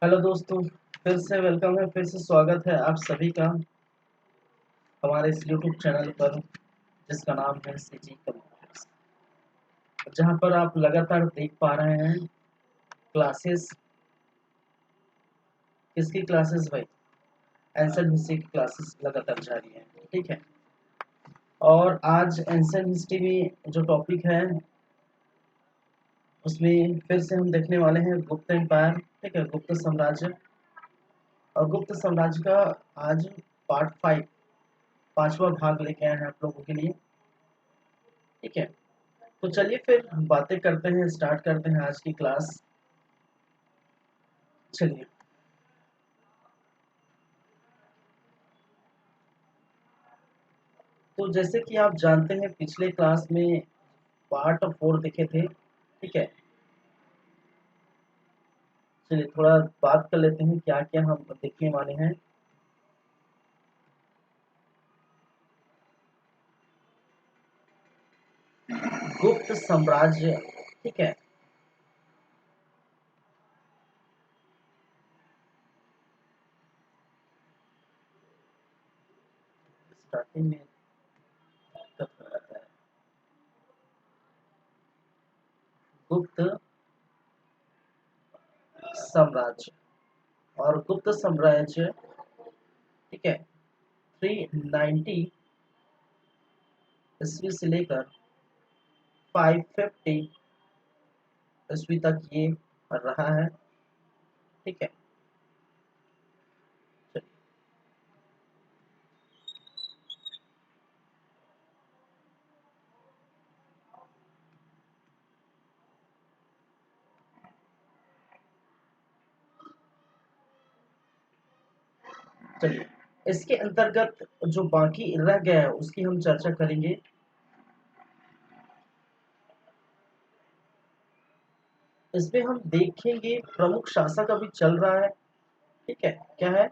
Hello दोस्तों, फिर से वेलकम है। फिर से स्वागत है आप सभी का हमारे इस यूट्यूब चैनल पर, जिसका नाम है सीजी कंप्यूटर्स, जहां पर आप लगातार देख पा रहे हैं क्लासेस। किसकी क्लासेस भाई? एंशिएंट हिस्ट्री की क्लासेस लगातार जारी है। ठीक है। और आज एंशिएंट हिस्ट्री में जो टॉपिक है उसमें फिर से हम देखने वाले हैं गुप्त एम्पायर। ठीक है, गुप्त साम्राज्य। और गुप्त साम्राज्य का आज पार्ट 5, पांचवा भाग लेके आए हैं आप लोगों के लिए। ठीक है, तो चलिए फिर बातें करते हैं, स्टार्ट करते हैं आज की क्लास। चलिए, तो जैसे कि आप जानते हैं पिछले क्लास में पार्ट 4 देखे थे। ठीक है, चलिए थोड़ा बात कर लेते हैं क्या क्या हम देखने वाले हैं। गुप्त साम्राज्य। ठीक है, स्टार्टिंग में दिक्कत हो जाता है। गुप्त साम्राज्य। और गुप्त साम्राज्य, ठीक है, 390 ईस्वी से लेकर 550 ईस्वी तक ये रहा है। ठीक है, चलिए इसके अंतर्गत जो बाकी रह गया है उसकी हम चर्चा करेंगे। इसमें हम देखेंगे प्रमुख शासक अभी चल रहा है। ठीक है, क्या है?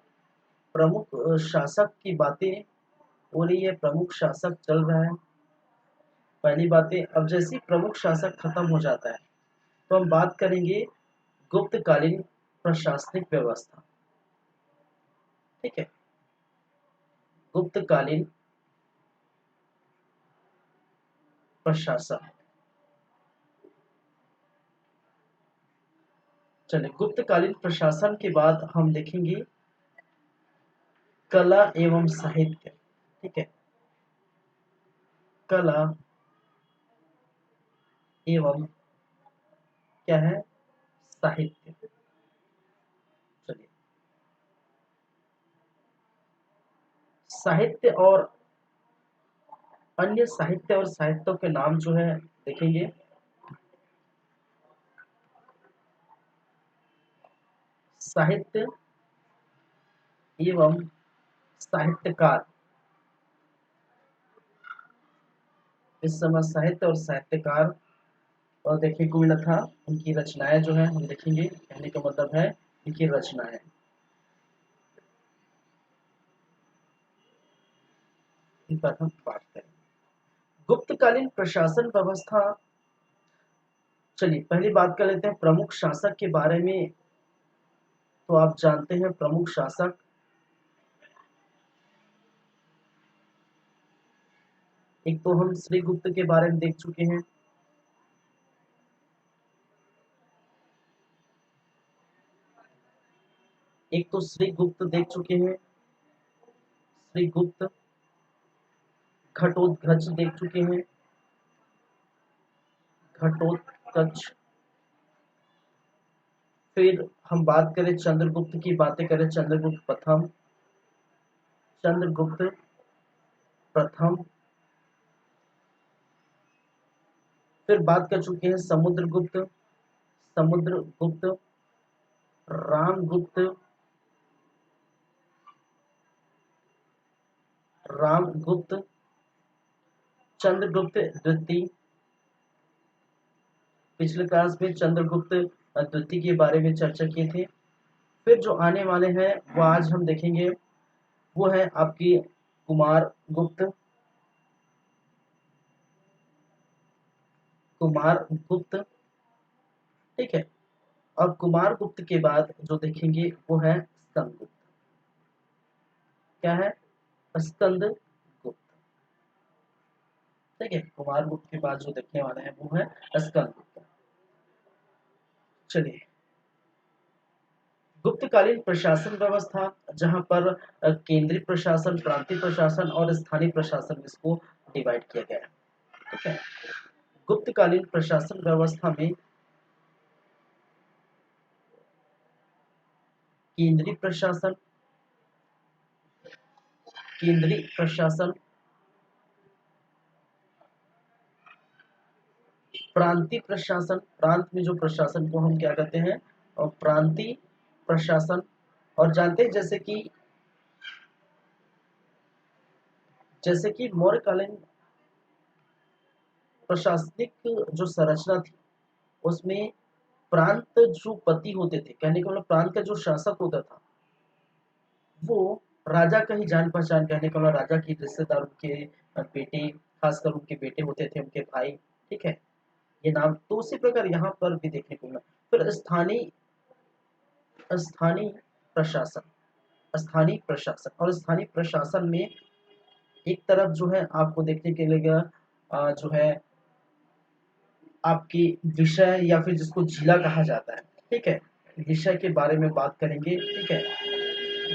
प्रमुख शासक की बातें हो रही है, प्रमुख शासक चल रहा है। पहली बातें, अब जैसे ही प्रमुख शासक खत्म हो जाता है तो हम बात करेंगे गुप्तकालीन प्रशासनिक व्यवस्था। ठीक है, गुप्तकालीन प्रशासन। चलिए, गुप्तकालीन प्रशासन के बाद हम देखेंगे कला एवं साहित्य। ठीक है, कला एवं क्या है? साहित्य। चलिए, साहित्य और अन्य साहित्य और साहित्यों के नाम जो है देखेंगे। साहित्य एवं साहित्यकार। इस समय साहित्य और साहित्यकार और देखने को मिला था। उनकी रचनाएं जो है हम देखेंगे, कहने का मतलब है इनकी रचनाएं। इन पर हम बात करें। गुप्तकालीन प्रशासन व्यवस्था। चलिए पहली बात कर लेते हैं प्रमुख शासक के बारे में। तो आप जानते हैं प्रमुख शासक, एक तो हम श्रीगुप्त के बारे में देख चुके हैं। एक तो श्रीगुप्त देख चुके हैं, श्रीगुप्त। घटोत्कच देख चुके हैं, घटोत्कच। फिर हम बात करें चंद्रगुप्त की, बातें करें चंद्रगुप्त प्रथम, चंद्रगुप्त प्रथम। फिर बात कर चुके हैं समुद्रगुप्त, समुद्रगुप्त, रामगुप्त, रामगुप्त, चंद्रगुप्त द्वितीय। पिछले क्लास में चंद्रगुप्त द्वितीय के बारे में चर्चा किए थे। फिर जो आने वाले हैं वो आज हम देखेंगे, वो है आपकी कुमार गुप्त, कुमार गुप्त। ठीक है, और कुमार गुप्त के बाद जो देखेंगे वो है स्कंद गुप्त। क्या है? स्कंद गुप्त। ठीक है, कुमार गुप्त के बाद जो देखने वाले हैं वो है स्कंद गुप्त। चलिए, गुप्तकालीन प्रशासन व्यवस्था, जहां पर केंद्रीय प्रशासन, प्रांतीय प्रशासन और स्थानीय प्रशासन इसको डिवाइड किया गया है। ठीक है, गुप्तकालीन प्रशासन व्यवस्था में केंद्रीय प्रशासन, केंद्रीय प्रशासन, प्रांतीय प्रशासन, प्रांत में जो प्रशासन को हम क्या कहते हैं, और प्रांतीय प्रशासन। और जानते हैं जैसे कि मौर्यकालीन प्रशासनिक जो संरचना थी उसमें प्रांत जो पति होते थे, कहने का मतलब प्रांत का जो शासक होता था वो राजा का ही जान पहचान, कहने का मतलब राजा की रिश्तेदार, उनके बेटे, खासकर उनके बेटे होते थे, उनके भाई। ठीक है, ये नाम तो उसी प्रकार यहाँ पर भी देखने को मिला। फिर स्थानीय स्थानीय प्रशासन, स्थानीय प्रशासन और स्थानीय प्रशासन में एक तरफ जो है आपको देखने के लिए जो है आपकी विषय या फिर जिसको जिला कहा जाता है। ठीक है, विषय के बारे में बात करेंगे। ठीक है,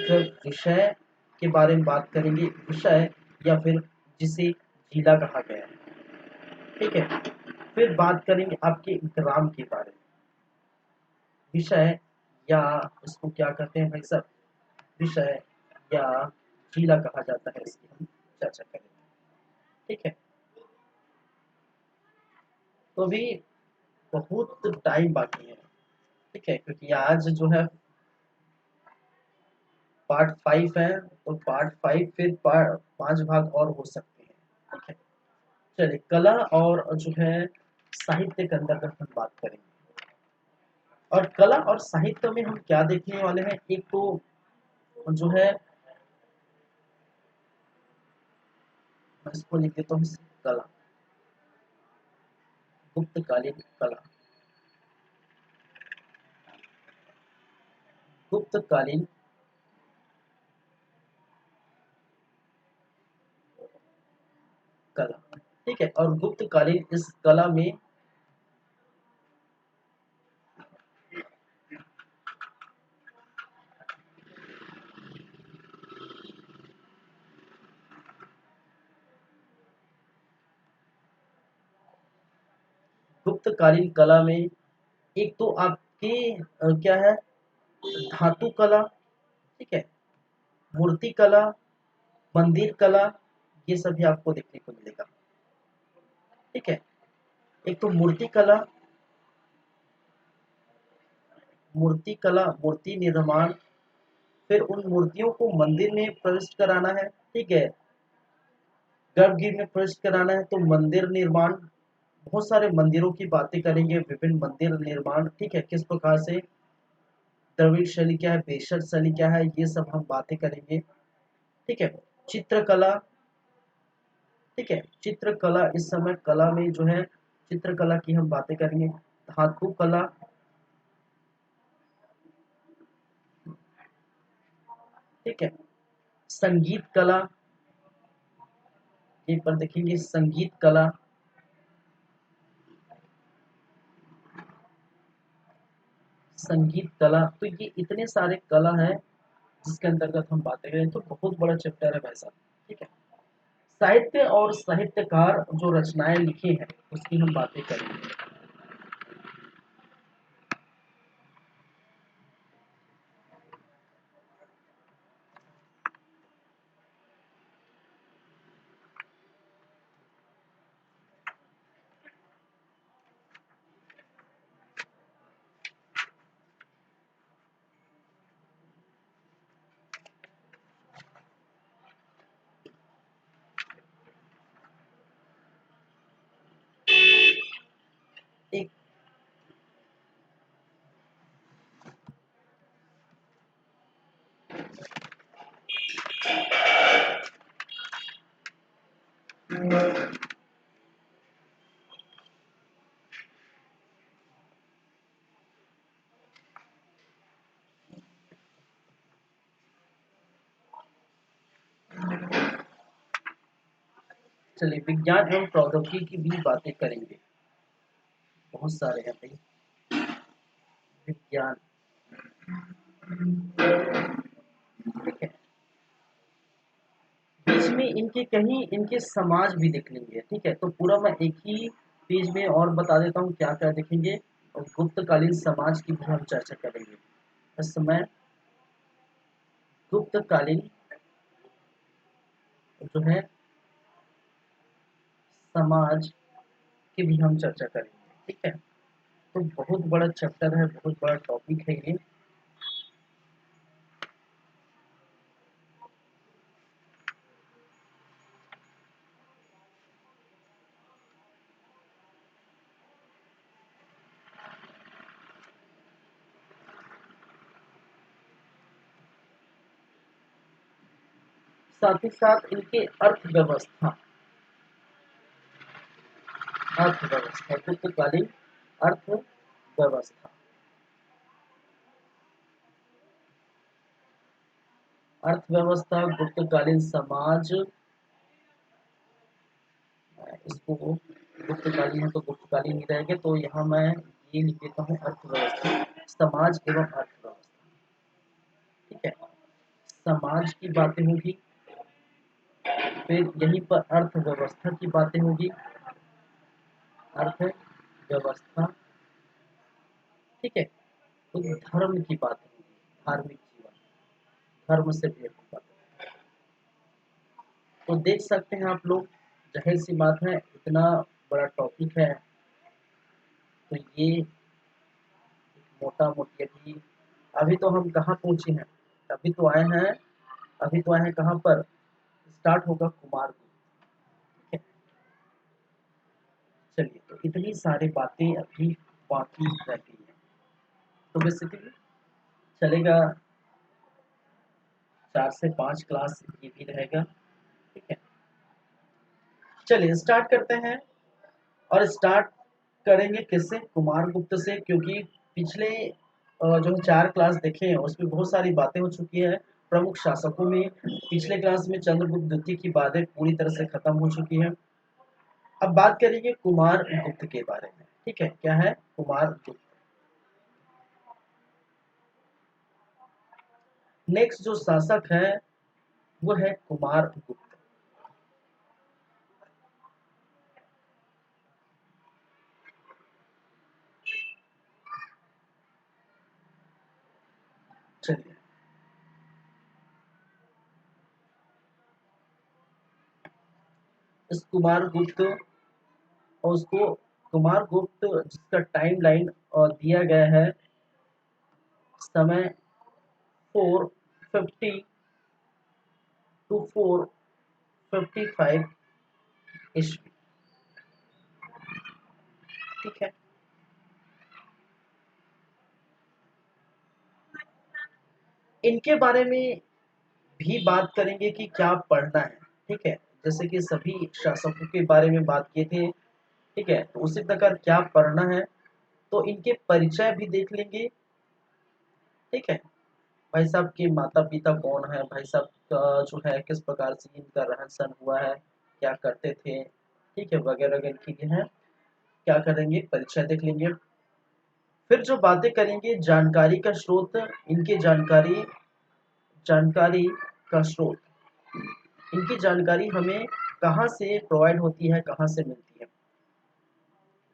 जब विषय के बारे में बात करेंगे, विषय या फिर जिसे जिला कहा गया है। ठीक है, फिर बात करेंगे आपके ग्राम के बारे में। विषय या इसको क्या कहते हैं भाई साहब, विषय या जिला कहा जाता है, इसकी हम चर्चा करेंगे। ठीक है, तो अभी बहुत टाइम बाकी है। ठीक है, क्योंकि आज जो है पार्ट 5 है, तो पार्ट 5 फिर पार्ट 5 भाग और हो सकते हैं। ठीक है, चलिए, कला और जो है साहित्य के अंतर्गत हम बात करेंगे। और कला और साहित्य में हम क्या देखने वाले हैं, एक तो जो है मैं इसको लिख देता हूँ, कला, गुप्तकालीन कला, गुप्तकालीन कला। ठीक है, और गुप्तकालीन इस कला में गुप्तकालीन कला में एक तो आपकी क्या है, धातु कला। ठीक है, मूर्ति कला, मंदिर कला, ये सभी आपको देखने को मिलेगा। ठीक है, एक तो मूर्ति कला, मूर्ति कला, मूर्ति निर्माण, फिर उन मूर्तियों को मंदिर में प्रविष्ट कराना है। ठीक है, गर्भगृह में प्रविष्ट कराना है, तो मंदिर निर्माण, बहुत सारे मंदिरों की बातें करेंगे, विभिन्न मंदिर निर्माण। ठीक है, किस प्रकार से द्रविड़ शैली क्या है, बेशर शैली क्या है, ये सब हम बातें करेंगे। ठीक है, चित्रकला। ठीक है, चित्रकला, इस समय कला में जो है चित्रकला की हम बातें करेंगे। धातु कला। ठीक है, संगीत कला, ये पर देखेंगे संगीत कला, संगीत कला। तो ये इतने सारे कला हैं जिसके अंतर्गत हम बातें करें, तो बहुत बड़ा चैप्टर है भाई साहब। ठीक है, साहित्य और साहित्यकार जो रचनाएं लिखी हैं उसकी हम बातें करेंगे। चलिए विज्ञान एवं प्रौद्योगिकी की भी बातें करेंगे। बहुत सारे हैं भाई। विज्ञान, ठीक है। बीच में इनके कहीं इनके समाज भी देख लेंगे, ठीक है। तो पूरा मैं एक ही पेज में और बता देता हूँ क्या क्या देखेंगे। और गुप्तकालीन समाज की भी हम चर्चा करेंगे। इस समय गुप्तकालीन जो है समाज की भी हम चर्चा करेंगे, ठीक है। तो बहुत बड़ा चैप्टर है, बहुत बड़ा टॉपिक है ये। साथ ही साथ इनके अर्थव्यवस्था, अर्थव्यवस्था गुप्तकालीन अर्थव्यवस्था, अर्थव्यवस्था गुप्तकालीन समाज। इसको गुप्तकालीन है तो गुप्तकालीन ही रहेगा, तो यहाँ मैं ये लिख देता हूँ अर्थव्यवस्था, समाज एवं अर्थव्यवस्था, ठीक है। समाज की बातें होगी, फिर यहीं पर अर्थव्यवस्था की बातें होगी, अर्थव्यवस्था, ठीक है। तो धर्म की बातें होगी, धार्मिक जीवन, धर्म से रिलेटेड बातें। तो देख सकते हैं आप लोग, जाहिर सी बात है इतना बड़ा टॉपिक है, तो ये मोटा मोटी अभी अभी तो हम कहाँ पहुंचे हैं, अभी तो आए हैं, अभी तो आए हैं कहाँ पर, स्टार्ट होगा कुमार को, ठीक है। चलिए, तो इतनी सारी बातें अभी बाकी रह गई है। तो बेसिकली चलेगा 4 से 5 क्लास ये भी रहेगा, ठीक है। चलिए स्टार्ट करते हैं। और स्टार्ट करेंगे किससे, कुमार गुप्त से, क्योंकि पिछले जो 4 क्लास देखे हैं उसमें बहुत सारी बातें हो चुकी है प्रमुख शासकों में। पिछले क्लास में चंद्रगुप्त द्वितीय की बातें पूरी तरह से खत्म हो चुकी है। अब बात करेंगे कुमार गुप्त के बारे में, ठीक है। क्या है कुमार गुप्त। नेक्स्ट जो शासक है वो है कुमार गुप्त। चलिए, इस कुमार गुप्त और उसको कुमार गुप्त जिसका टाइम लाइन दिया गया है, समय 450 to 455 ईस्वी, ठीक है। इनके बारे में भी बात करेंगे कि क्या पढ़ना है, ठीक है। जैसे कि सभी शासकों के बारे में बात किए थे, ठीक है। तो उसी प्रकार क्या पढ़ना है, तो इनके परिचय भी देख लेंगे, ठीक है। भाई साहब के माता पिता कौन है, भाई साहब का जो है किस प्रकार से इनका रहन सहन हुआ है, क्या करते थे, ठीक है, वगैरह वगैरह की है। क्या करेंगे, परिचय देख लेंगे। फिर जो बातें करेंगे जानकारी का स्रोत, इनकी जानकारी, जानकारी का स्रोत, इनकी जानकारी हमें कहाँ से प्रोवाइड होती है, कहाँ से मिलती है।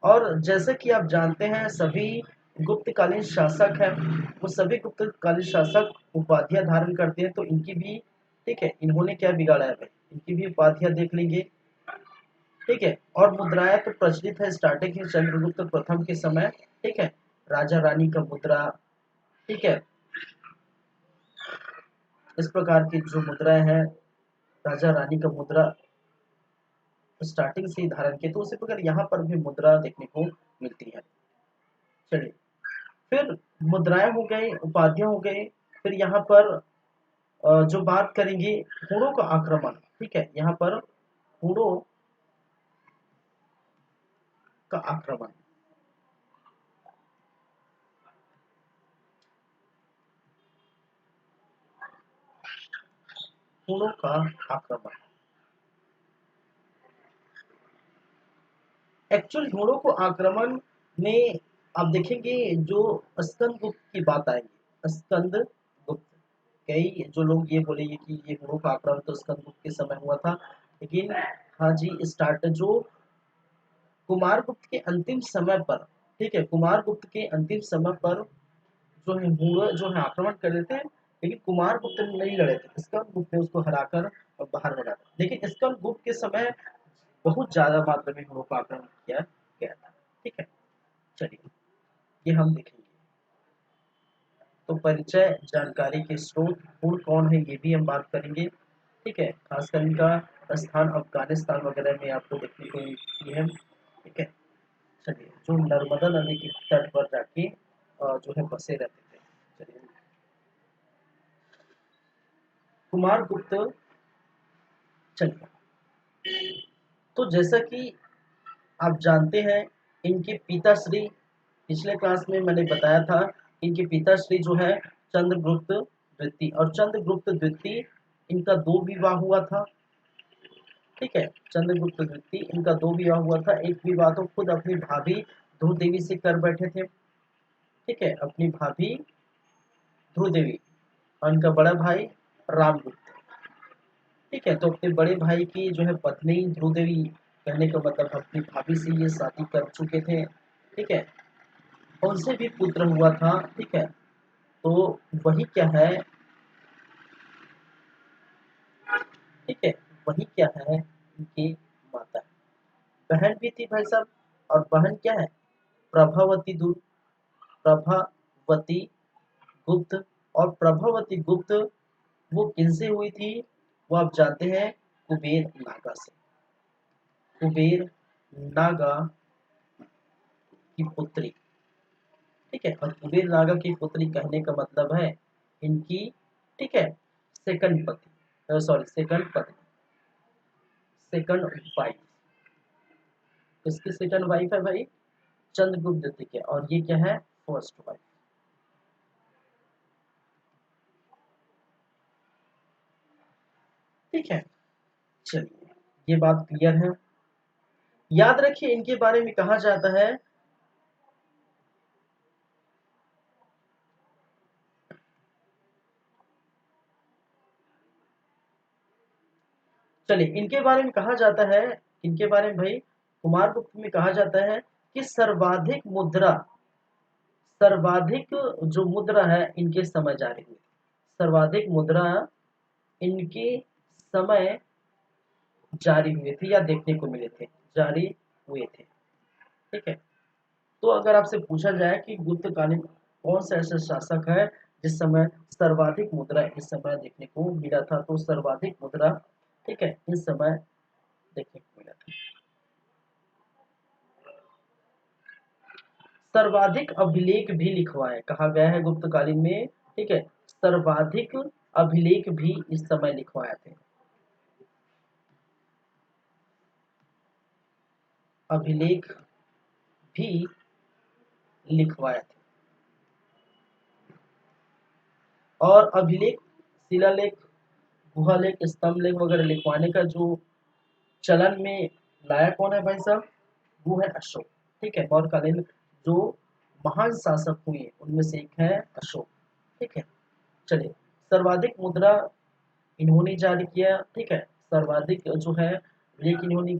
और जैसे कि आप जानते हैं सभी गुप्तकालीन शासक हैं, वो सभी गुप्तकालीन शासक उपाधियां धारण करते हैं, तो इनकी भी, ठीक है, इन्होंने क्या बिगाड़ा है भाई, इनकी भी उपाधियां देख लेंगे, ठीक है। और मुद्राएं तो प्रचलित है स्टार्टिंग ही चंद्रगुप्त प्रथम के समय, ठीक है। राजा रानी का मुद्रा, ठीक है, इस प्रकार की जो मुद्राएं हैं, राजा रानी का मुद्रा स्टार्टिंग से ही धारण किए, तो उसी प्रकार यहाँ पर भी मुद्रा देखने को मिलती है। चलिए, फिर मुद्राएं हो गई, उपाधियां हो गई। फिर यहाँ पर जो बात करेंगे हूणों का आक्रमण, ठीक है। यहाँ पर हूणों का आक्रमण, हूणों का आक्रमण, एक्चुअल घोड़ों को आक्रमण में आप देखेंगे जो स्कंद गुप्त की बात आएगी, स्कंद गुप्त। कई जो लोग ये बोलेंगे कि ये घोड़ों का आक्रमण तो स्कंद गुप्त के समय हुआ था, लेकिन हाँ जी, स्टार्ट जो कुमार गुप्त के अंतिम समय पर, ठीक है, कुमार गुप्त के अंतिम समय पर जो है घोड़े जो है आक्रमण कर रहे थे, लेकिन कुमार गुप्त ने नहीं लड़े थे, स्कंद गुप्त ने उसको हराकर बाहर बना था। लेकिन स्कंद गुप्त के समय बहुत ज्यादा मात्रा में घोड़ों का आक्रमण किया गया था। ठीक है, चलिए ये हम देखेंगे। तो परिचय, जानकारी के स्रोत, मूल कौन है, ये भी हम बात करेंगे। ठीक है, खासकर इनका स्थान अफगानिस्तान वगैरह में आपको देखने को मिलती है। ठीक है, चलिए जो नर्मदा नदी के तट पर जाके जो है बसे रहते थे। चलिए, कुमार गुप्त। चलिए, तो जैसा कि आप जानते हैं, इनके पिताश्री, पिछले क्लास में मैंने बताया था, इनके पिताश्री जो है चंद्रगुप्त द्वितीय, और चंद्रगुप्त द्वितीय इनका दो विवाह हुआ था। ठीक है, चंद्रगुप्त द्वितीय इनका दो विवाह हुआ था। एक विवाह तो खुद अपनी भाभी ध्रुव देवी से कर बैठे थे। ठीक है, अपनी भाभी ध्रुव देवी और इनका बड़ा भाई रामगुप्त। ठीक है, तो अपने बड़े भाई की जो है पत्नी ध्रुव देवी, कहने का मतलब अपनी भाभी से ये शादी कर चुके थे। ठीक है, उनसे भी पुत्र हुआ था। ठीक है, तो वही क्या है, ठीक है, वही क्या है, इनकी माता, बहन भी थी भाई साहब। और बहन क्या है, प्रभावती दूत, प्रभावती गुप्त। और प्रभावती गुप्त वो किनसे हुई थी, वो आप जानते हैं, कुबेर नागा से। कुबेर नागा की पुत्री। ठीक है, और कुबेर नागा की पुत्री कहने का मतलब है इनकी, ठीक है, सेकंड पति, सॉरी सेकंड पत्नी, सेकंड वाइफ। किसकी सेकंड वाइफ है भाई, चंद्रगुप्त द्वितीय के, और ये क्या है, फर्स्ट वाइफ। ठीक है, चलिए ये बात क्लियर है। याद रखिए इनके बारे में कहा जाता है, चलिए इनके बारे में कहा जाता है, इनके बारे में भाई कुमार गुप्त में कहा जाता है कि सर्वाधिक मुद्रा, सर्वाधिक जो मुद्रा है इनके समय जारी हुई, सर्वाधिक मुद्रा इनके समय जारी हुए थे या देखने को मिले थे, जारी हुए थे। ठीक है, तो अगर आपसे पूछा जाए कि गुप्तकालीन कौन सा ऐसा शासक है जिस समय सर्वाधिक मुद्रा इस समय देखने को मिला था, तो सर्वाधिक मुद्रा, ठीक है, इस समय देखने को मिला था। सर्वाधिक अभिलेख भी लिखवाए, कहा गया है गुप्तकालीन में। ठीक है, सर्वाधिक अभिलेख भी इस समय लिखवाए थे, अभिलेख भी लिखवाए थे। और अभिलेख, शिलालेख, गुहालेख, स्तंभलेख वगैरह लिखवाने का जो चलन में लाया कौन है भाई साहब, वो है अशोक। ठीक है, मौर्यकालीन जो महान शासक हुए उनमें से एक है अशोक। ठीक है, चलिए सर्वाधिक मुद्रा इन्होंने जारी किया। ठीक है, सर्वाधिक जो है लेख इन्होंने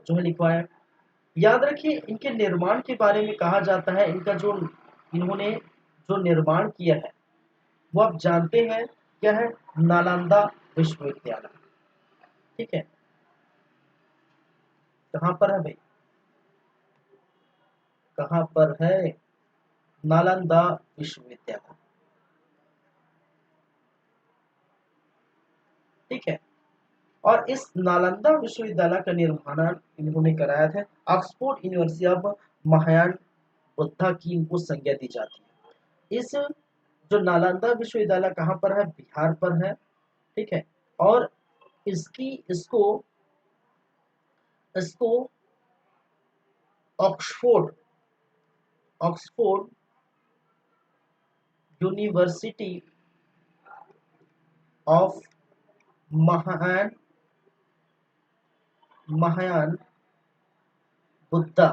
जो है लिखवाया। याद रखिए इनके निर्माण के बारे में कहा जाता है, इनका जो इन्होंने जो निर्माण किया है वो आप जानते हैं क्या है, नालंदा विश्वविद्यालय। ठीक है, कहाँ पर है भाई, कहाँ पर है, नालंदा विश्वविद्यालय। ठीक है, और इस नालंदा विश्वविद्यालय का निर्माण इन्होंने कराया था। Oxford university of Mahayana Buddha की इनको संज्ञा दी जाती है। इस जो नालंदा विश्वविद्यालय कहाँ पर है, बिहार पर है। ठीक है, और इसकी इसको इसको Oxford, Oxford university of Mahayana, Mahayana Buddha,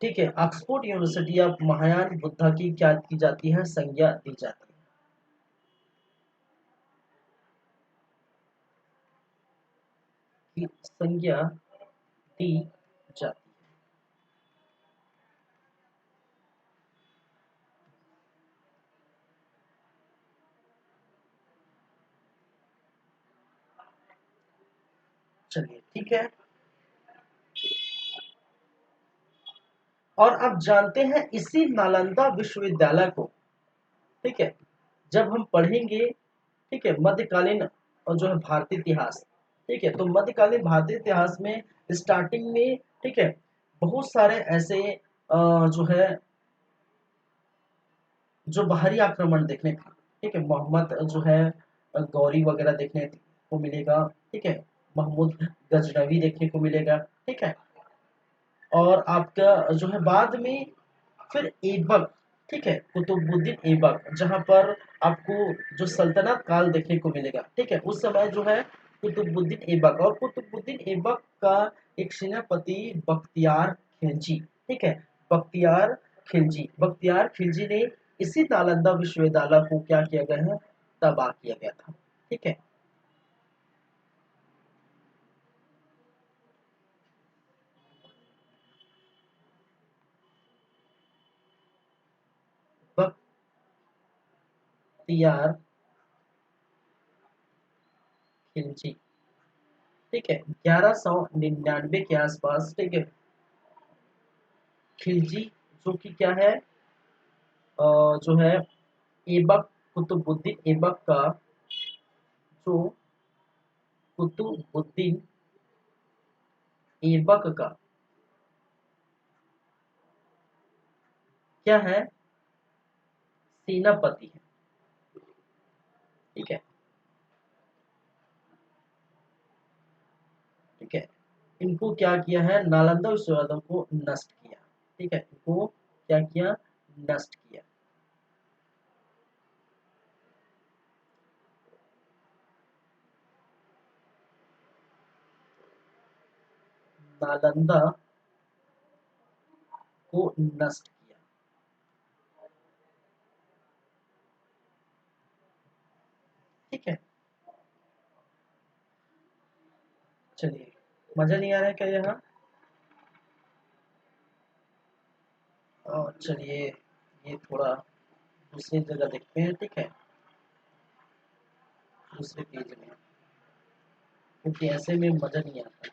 ठीक है, Oxford university of Mahayana Buddha की क्या की जाती है, संज्ञा दी जाती है, की संज्ञा दी जाती है। चलिए ठीक है। और आप जानते हैं इसी नालंदा विश्वविद्यालय को, ठीक है, जब हम पढ़ेंगे, ठीक है, मध्यकालीन और जो है भारतीय इतिहास, ठीक है, तो मध्यकालीन भारतीय इतिहास में स्टार्टिंग में, ठीक है, बहुत सारे ऐसे जो है जो बाहरी आक्रमण देखने को, ठीक है, मोहम्मद जो है गौरी वगैरह देखने को मिलेगा, ठीक है, महमूद गजनवी देखने को मिलेगा, ठीक है, और आपका जो है बाद में फिर ऐबक, ठीक है, कुतुबुद्दीन ऐबक, जहां पर आपको जो सल्तनत काल देखने को मिलेगा, ठीक है, उस समय जो है कुतुबुद्दीन ऐबक, और कुतुबुद्दीन ऐबक का एक सेनापति बख्तियार खिलजी, ठीक है, बख्तियार खिलजी ने इसी नालंदा विश्वविद्यालय को क्या किया गया है, तबाह किया गया था, ठीक है। बख्तियार खिलजी, ठीक है, 1199 के आसपास, ठीक है, खिलजी जो कि क्या है, जो है ऐबक, कुतुबुद्दीन ऐबक का, जो कुतुबुद्दीन ऐबक का क्या है, सेनापति है, ठीक है, ठीक है, इनको क्या किया है, नालंदा विश्वविद्यालय को नष्ट किया, ठीक है, इनको क्या किया, नष्ट किया। नालंदा को नष्ट किया, ठीक है। चलिए, मजा नहीं आ रहा है क्या यहाँ, और चलिए ये थोड़ा दूसरी जगह देखते हैं, ठीक है, दूसरे पेज में, क्योंकि ऐसे में मजा नहीं आता।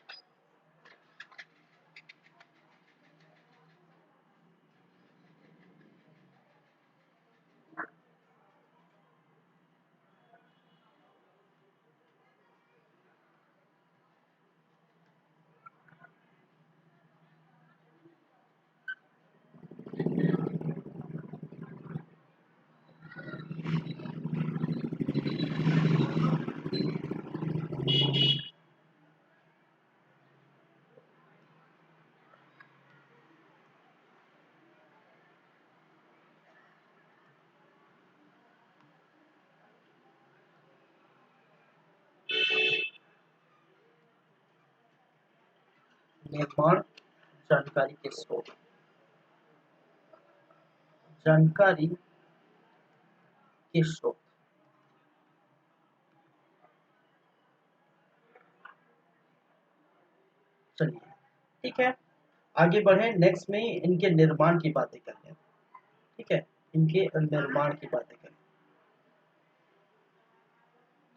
निर्माण, जानकारी के स्रोत, जानकारी के स्रोत, चलिए ठीक है, आगे बढ़े, नेक्स्ट में इनके निर्माण की बातें करते हैं, ठीक है, इनके निर्माण की बातें करें।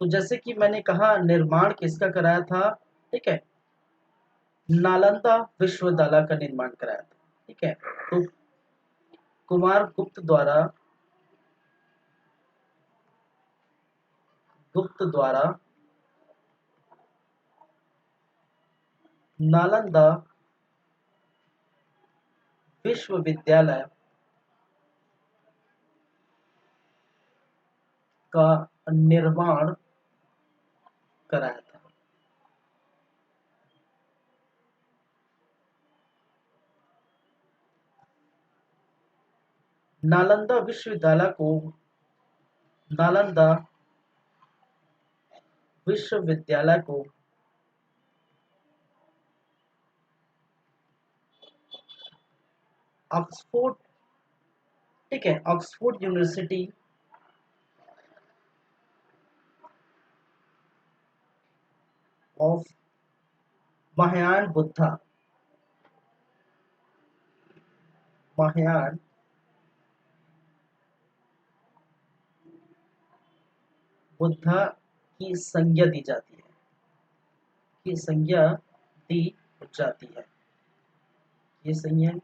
तो जैसे कि मैंने कहा निर्माण किसका कराया था, ठीक है, नालंदा विश्वविद्यालय का निर्माण कराया था, ठीक है, तो कुमार गुप्त द्वारा नालंदा विश्वविद्यालय का निर्माण कराया था। नालंदा विश्वविद्यालय को नालंदा विश्वविद्यालय को ऑक्सफोर्ड, ठीक है, Oxford university of Mahayana Buddha, Mahayana Buddha की संज्ञा दी जाती है, की संज्ञा दी जाती है, ये सही है।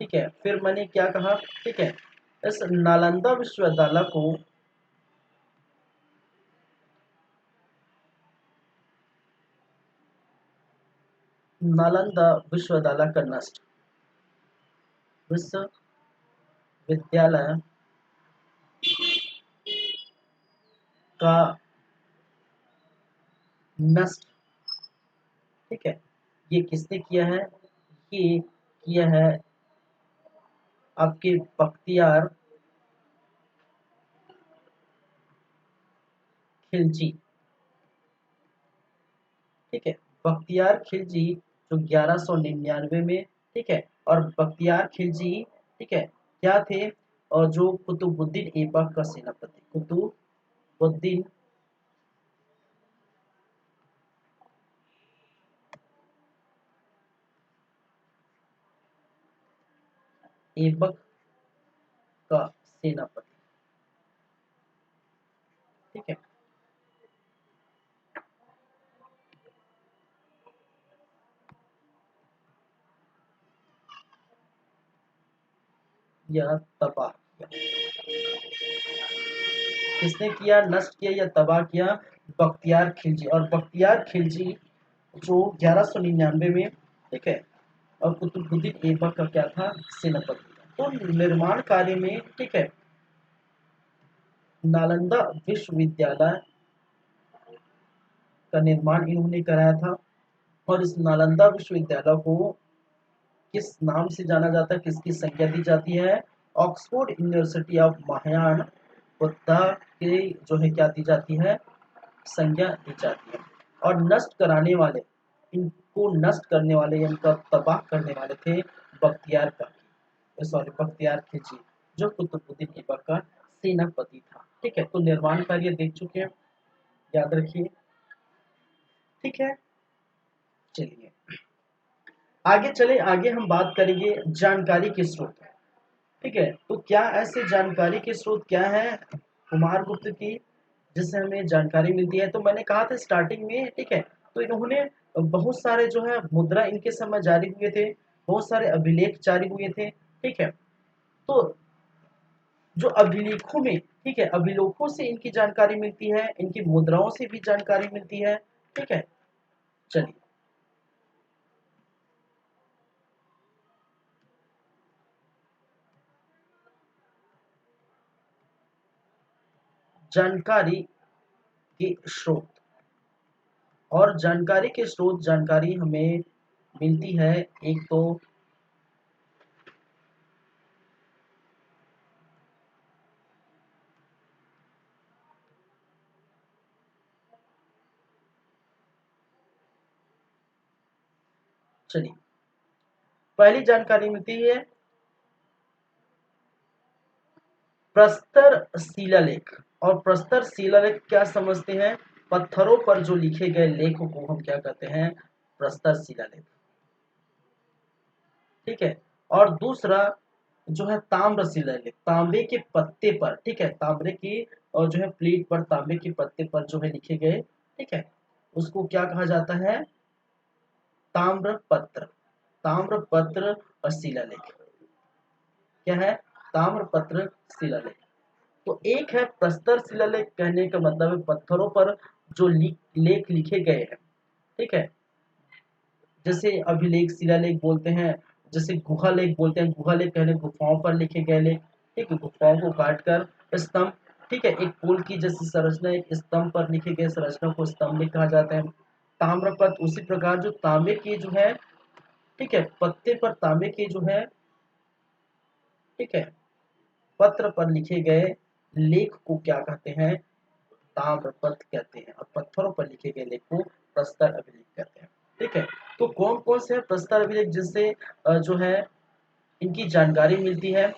ठीक है, फिर मैंने क्या कहा, ठीक है, इस नालंदा विश्वविद्यालय को नालंदा विश्वविद्यालय का नष्ट, विश्वविद्यालय का नष्ट, ठीक है, ये किसने किया है, ये किया है आपके बख्तियार खिलजी, ठीक है, बख्तियार खिलजी जो 1199 में, ठीक है, और बख्तियार खिलजी, ठीक है, क्या थे, और जो कुतुबुद्दीन ऐबक का सेनापति, कुतुबुद्दीन ऐबक का सेनापति, ठीक है, या तबाह किया, किसने किया, नष्ट किया या तबाह किया, बख्तियार खिलजी, और बख्तियार खिलजी जो 1199 में, ठीक है, और कुतुबुद्दीन ऐबक का क्या था, सेनापति था। तो निर्माण कार्य में, ठीक है, नालंदा विश्वविद्यालय का निर्माण इन्होंने कराया था, और इस नालंदा विश्वविद्यालय को किस नाम से जाना जाता है, किसकी संज्ञा दी जाती है, Oxford university of Mahayana Buddha के जो है क्या दी जाती है, संज्ञा दी जाती है। और नष्ट कराने वाले, इनको नष्ट करने वाले, इनका तबाह करने वाले थे बख्तियार का, सॉरी, बख्तियार खिलजी, जो कुतुबुद्दीन ऐबक का सेनापति था। ठीक है, तो निर्माण कार्य देख चुके हैं, याद रखिए। ठीक है, चलिए आगे चले, आगे हम बात करेंगे जानकारी के स्रोत। ठीक है, तो क्या ऐसे जानकारी के स्रोत क्या है कुमार गुप्त की, जिससे हमें जानकारी मिलती है। तो मैंने कहा था स्टार्टिंग में, ठीक है, तो इन्होंने बहुत सारे जो है मुद्रा इनके समय जारी हुए थे, बहुत सारे अभिलेख जारी हुए थे। ठीक है, तो जो अभिलेखों में, ठीक है, अभिलेखों से इनकी जानकारी मिलती है, इनकी मुद्राओं से भी जानकारी मिलती है। ठीक है, चलिए जानकारी के स्रोत, और जानकारी के स्रोत, जानकारी हमें मिलती है एक तो चलिए पहली जानकारी मिलती है प्रस्तर शिलालेख। और प्रस्तर शिलालेख क्या समझते हैं, पत्थरों पर जो लिखे गए लेख को हम क्या कहते हैं, प्रस्तर शिलालेख। ठीक है, और दूसरा जो है ताम्र शिलालेख, तांबे के पत्ते पर, ठीक है, तांबे की और जो है प्लेट पर तांबे के पत्ते पर जो है लिखे गए, ठीक है, उसको क्या कहा जाता है, ताम्रपत्र, ताम्रपत्र और शिलालेख, क्या है, ताम्रपत्र शिलालेख। तो एक है प्रस्तर शिलालेख, कहने का मतलब है पत्थरों पर जो लेख लिखे गए हैं। ठीक है, जैसे अभिलेख शिलालेख बोलते हैं, जैसे गुहा लेख बोलते हैं, गुहा लेख कहने गुफाओं पर लिखे गए लेख। ठीक है, गुफाओं को काट कर स्तंभ, ठीक है, एक पुल की जैसी संरचना, एक स्तंभ पर लिखे गए संरचना को स्तंभ लेख कहा जाता है। ताम्रपत्र उसी प्रकार जो तांबे के जो है, ठीक है, पत्ते पर तांबे के जो है, ठीक है, पत्र पर लिखे गए लेख को क्या कहते हैं, ताम्रपत्र कहते हैं और पत्थरों पर लिखे गए लेख को प्रस्तर अभिलेख कहते हैं। ठीक है, तो कौन कौन से प्रस्तर अभिलेख जिससे जो है इनकी जानकारी मिलती है।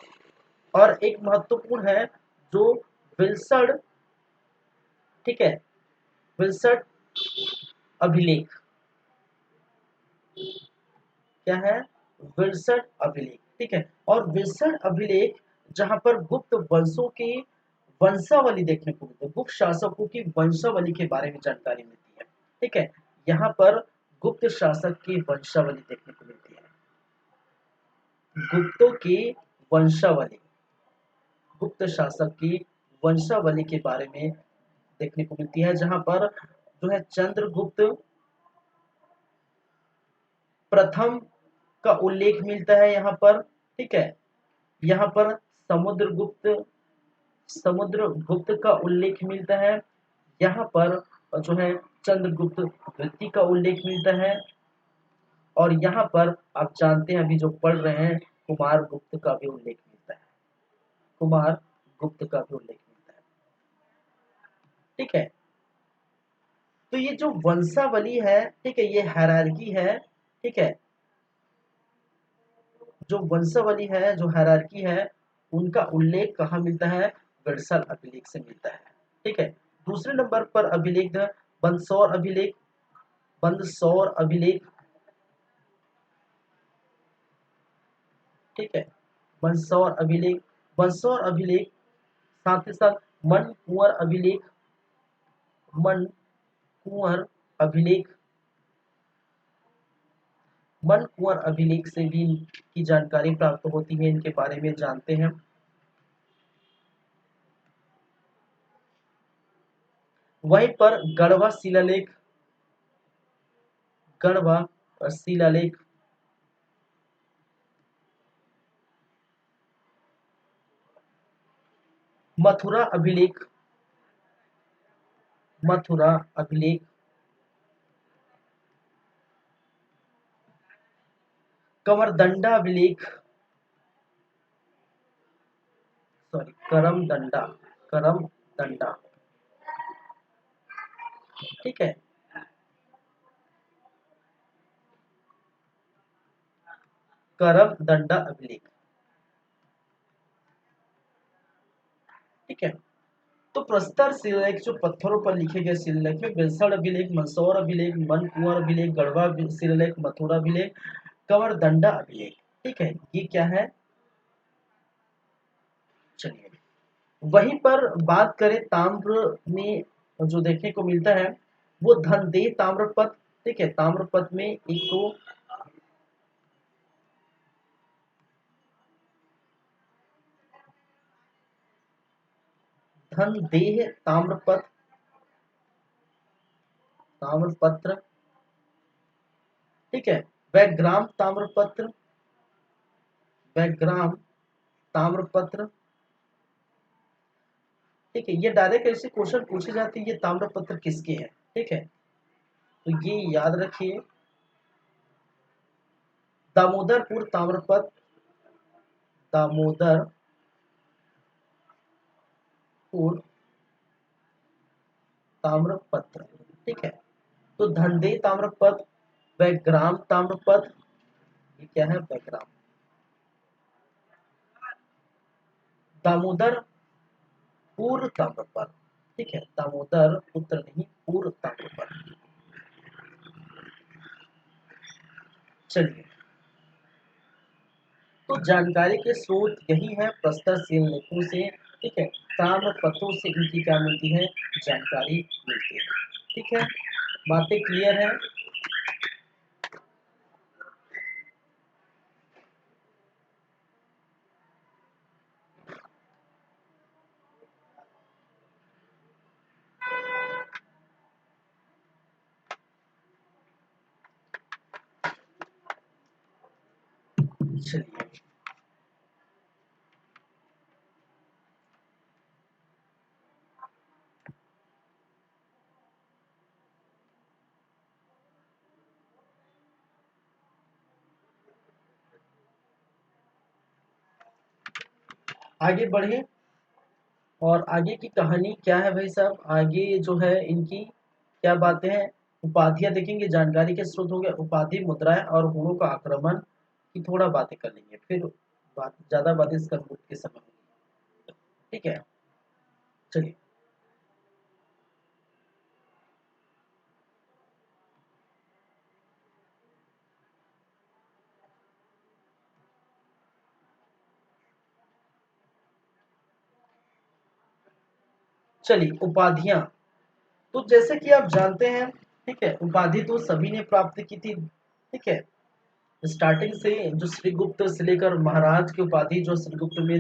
और एक महत्वपूर्ण है जो विल्सड, ठीक है, विल्सड अभिलेख, क्या है, विल्सड अभिलेख। ठीक है, और विल्सड अभिलेख जहां पर गुप्त वंशों की वंशावली देखने को मिलती है, गुप्त शासकों की वंशावली के बारे में जानकारी मिलती है। ठीक है, यहाँ पर गुप्त शासक की वंशावली देखने को मिलती है, गुप्तों की वंशावली, गुप्त शासक की वंशावली के बारे में देखने को मिलती है, जहां पर जो है चंद्रगुप्त प्रथम का उल्लेख मिलता है यहाँ पर। ठीक है, यहाँ पर समुद्रगुप्त, समुद्रगुप्त का उल्लेख मिलता है, यहाँ पर जो है चंद्रगुप्त द्वितीय का उल्लेख मिलता है, और यहाँ पर आप जानते हैं अभी जो पढ़ रहे हैं कुमार गुप्त का भी उल्लेख मिलता है, कुमार गुप्त का भी उल्लेख मिलता है। ठीक है, तो ये जो वंशावली है, ठीक है, ये हायरार्की है। ठीक है, जो वंशावली है, जो हायरार्की है, उनका उल्लेख कहाँ मिलता है, गढ़सल अभिलेख से मिलता है। ठीक है, दूसरे नंबर पर अभिलेख है बंदसौर अभिलेख, बंदसौर अभिलेख। ठीक है, बंदसौर अभिलेख, बंदसौर अभिलेख, साथ ही साथ मन कुंवर अभिलेख, मन कुंवर अभिलेख, मन कुंवर अभिलेख से भी की जानकारी प्राप्त होती है, इनके बारे में जानते हैं। वहीं पर गढ़वा शिलालेख, गढ़वा शिलालेख, मथुरा अभिलेख, मथुरा अभिलेख, कमरदंडा अभिलेख, सॉरी करमदंडा, करमदंडा। ठीक है, करमदंडा अभिलेख। ठीक है, तो प्रस्तर शिलालेख जो पत्थरों पर लिखे गए शिलालेख में बेलसड़ अभिलेख, मंदसौर अभिलेख, मन कुंवर अभिलेख, गढ़वा शिलालेख, मथुरा अभिलेख, कमरदंडा अभिलेख। ठीक है, ये क्या है, चलिए वहीं पर बात करें ताम्र में जो देखने को मिलता है वो धनदेह ताम्रपत्र। ठीक है, ताम्रपत्र में एक तो धनदेह ताम्रपत्र, ताम्रपत्र। ठीक है, वैग्राम ताम्रपत्र, वैग्राम ताम्रपत्र। ठीक है, ये डायरेक्ट ऐसे क्वेश्चन पूछे जाते हैं ये ताम्रपत्र किसके हैं। ठीक है, तो ये याद रखिए, दामोदरपुर ताम्रपत्र, दामोदरपुर ताम्रपत्र। ठीक है, तो धनदेह ताम्रपत्र, वैग्राम ताम्रपत्र, ये क्या है, वैग्राम, दामोदर पूर्व ताम्रपत्र। ठीक है, दामोदर पुत्र नहीं, पूर्व ताम्रपत्र। चलिए, तो जानकारी के स्रोत यही है प्रस्तर शिलालेखों से। ठीक है, ताम्रपत्रों से इनकी क्या मिलती है, जानकारी मिलती है। ठीक है, बातें क्लियर है। चलिए, आगे बढ़े। और आगे की कहानी क्या है भाई साहब, आगे जो है इनकी क्या बातें हैं, उपाधियां देखेंगे, जानकारी के स्रोत हो गए उपाधि, मुद्राएं और गुणों का आक्रमण की थोड़ा बातें कर लेंगे, फिर बात ज्यादा बातें स्कंदगुप्त के समय होंगी। ठीक है, चलिए। चलिए उपाधियां, तो जैसे कि आप जानते हैं, ठीक है, उपाधि तो सभी ने प्राप्त की थी। ठीक है, स्टार्टिंग से जो श्रीगुप्त से लेकर महाराज की उपाधि जो श्रीगुप्त ने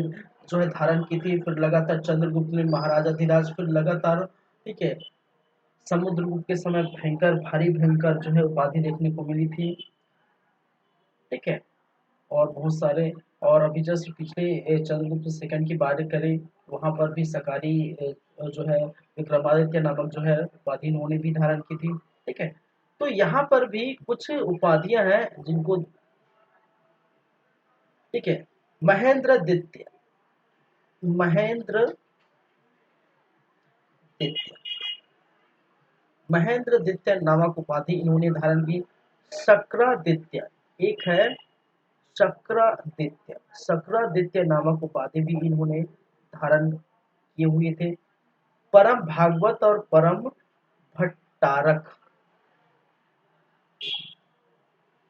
जो है धारण की थी, फिर लगातार चंद्रगुप्त ने महाराजाधिराज, फिर लगातार, ठीक है, समुद्रगुप्त के समय भयंकर भारी भयंकर जो है उपाधि देखने को मिली थी। ठीक है, और बहुत सारे, और अभी जस्ट पिछले चंद्रगुप्त सेकंड की बात करें, वहां पर भी सकारी जो है विक्रमादित्य नामक जो है उपाधि इन्होंने भी धारण की थी। ठीक है, तो यहाँ पर भी कुछ उपाधियां हैं जिनको, ठीक है, महेंद्र दित्य, महेंद्र दित्य, महेंद्र दित्य नामक उपाधि इन्होंने धारण की। शक्रादित्य, एक है शक्रादित्य, शक्रादित्य नामक उपाधि भी इन्होंने धारण किए हुए थे। परम भागवत और परम भट्टारक,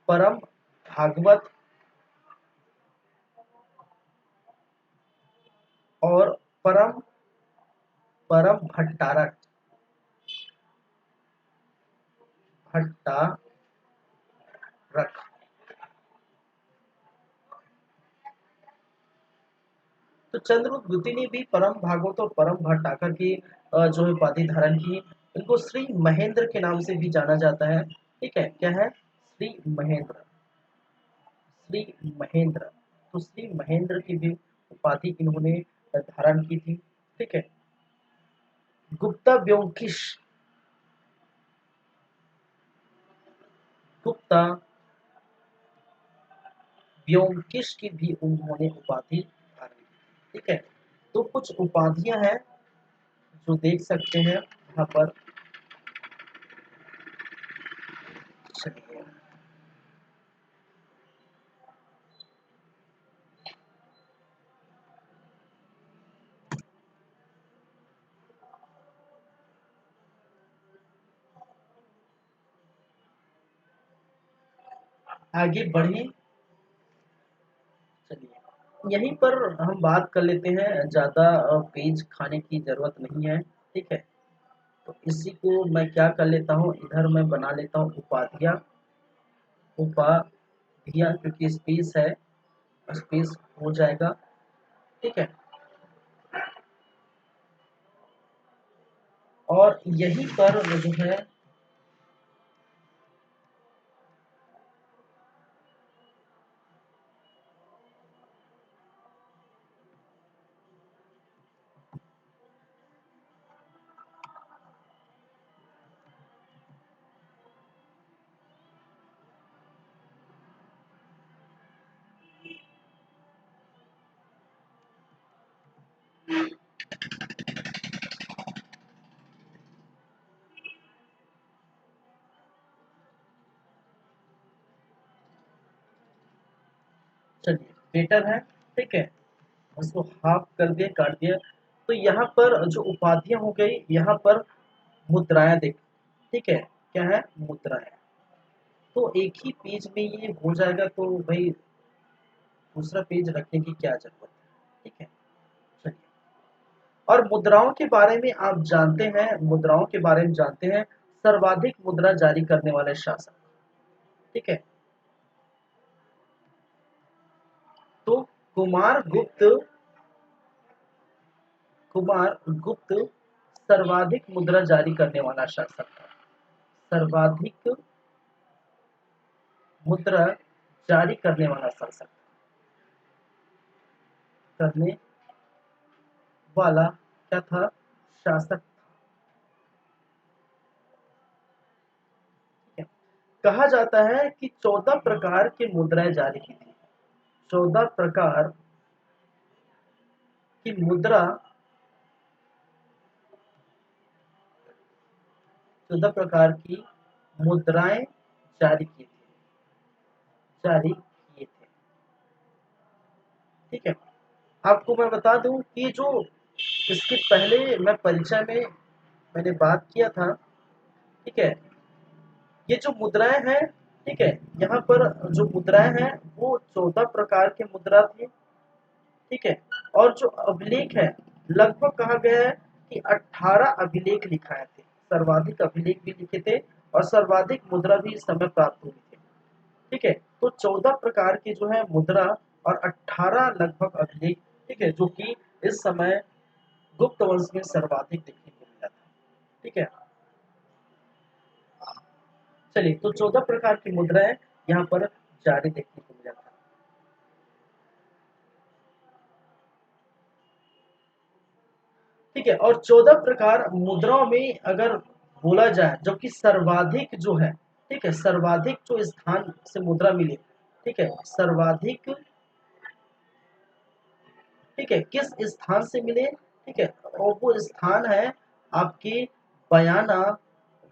परम भागवत और परम परम भट्टारक, भट्टारक। तो चंद्रगुप्त द्वितीय ने भी परम भागवत और परम भट्टारक की जो है उपाधि धारण की। इनको श्री महेंद्र के नाम से भी जाना जाता है। ठीक है, क्या है, श्री महेंद्र, श्री महेंद्र। तो श्री महेंद्र की भी उपाधि इन्होंने धारण की थी। ठीक है, गुप्ता व्योमकिश, गुप्ता व्योमकिश की भी उन्होंने उपाधि धारण की। ठीक है, तो कुछ उपाधियां हैं जो देख सकते हैं यहाँ पर। चलिए, आगे बढ़े। चलिए, यहीं पर हम बात कर लेते हैं, ज्यादा पेज खाने की जरूरत नहीं है। ठीक है, तो इसी को मैं क्या कर लेता हूँ, इधर मैं बना लेता हूँ उपाधियां, उपाधियां, क्योंकि स्पेस है, स्पेस हो जाएगा। ठीक है, और यहीं पर जो है, चलिए बेटर है। ठीक है, उसको हाफ कर दिया, काट दिया। तो यहाँ पर जो उपाधियां हो गई, यहाँ पर मुद्राएं देख। ठीक है, क्या है, मुद्राएं। तो एक ही पेज में ये हो जाएगा, तो भाई दूसरा पेज रखने की क्या जरूरत है। ठीक है, चलिए। और मुद्राओं के बारे में आप जानते हैं, मुद्राओं के बारे में जानते हैं, सर्वाधिक मुद्रा जारी करने वाले शासक। ठीक है, तो कुमार गुप्त, कुमार गुप्त सर्वाधिक मुद्रा जारी करने वाला शासक था। सर्वाधिक मुद्रा जारी करने वाला शासक, करने वाला क्या था, शासक। ठीक है? कहा जाता है कि 14 प्रकार की मुद्राएं जारी की थी। 14 प्रकार की मुद्रा 14 प्रकार की मुद्राएं जारी की थी, जारी किए थे। ठीक है, आपको मैं बता दूं कि जो इसके पहले मैं परिचय में मैंने बात किया था। ठीक है, ये जो मुद्राएं हैं, ठीक है, यहाँ पर जो मुद्राएं हैं वो 14 प्रकार की मुद्रा थी। ठीक है, और जो अभिलेख है लगभग कहा गया है कि 18 अभिलेख लिखाए थे, सर्वाधिक अभिलेख भी लिखे थे और सर्वाधिक मुद्रा भी इस समय प्राप्त हुई थी। ठीक है, तो 14 प्रकार की जो है मुद्रा और 18 लगभग अभिलेख, ठीक है, जो कि इस समय गुप्त वंश में सर्वाधिक देखने को मिला था। ठीक है, चलिए, तो 14 प्रकार की मुद्राएं यहाँ पर जारी देखने को मिला था। ठीक है, और 14 प्रकार मुद्राओं में अगर बोला जाए, जबकि सर्वाधिक जो है, ठीक है, सर्वाधिक जो स्थान से मुद्रा मिली, ठीक है, सर्वाधिक, ठीक है, किस स्थान से मिले, ठीक है, और वो स्थान है आपकी बयाना,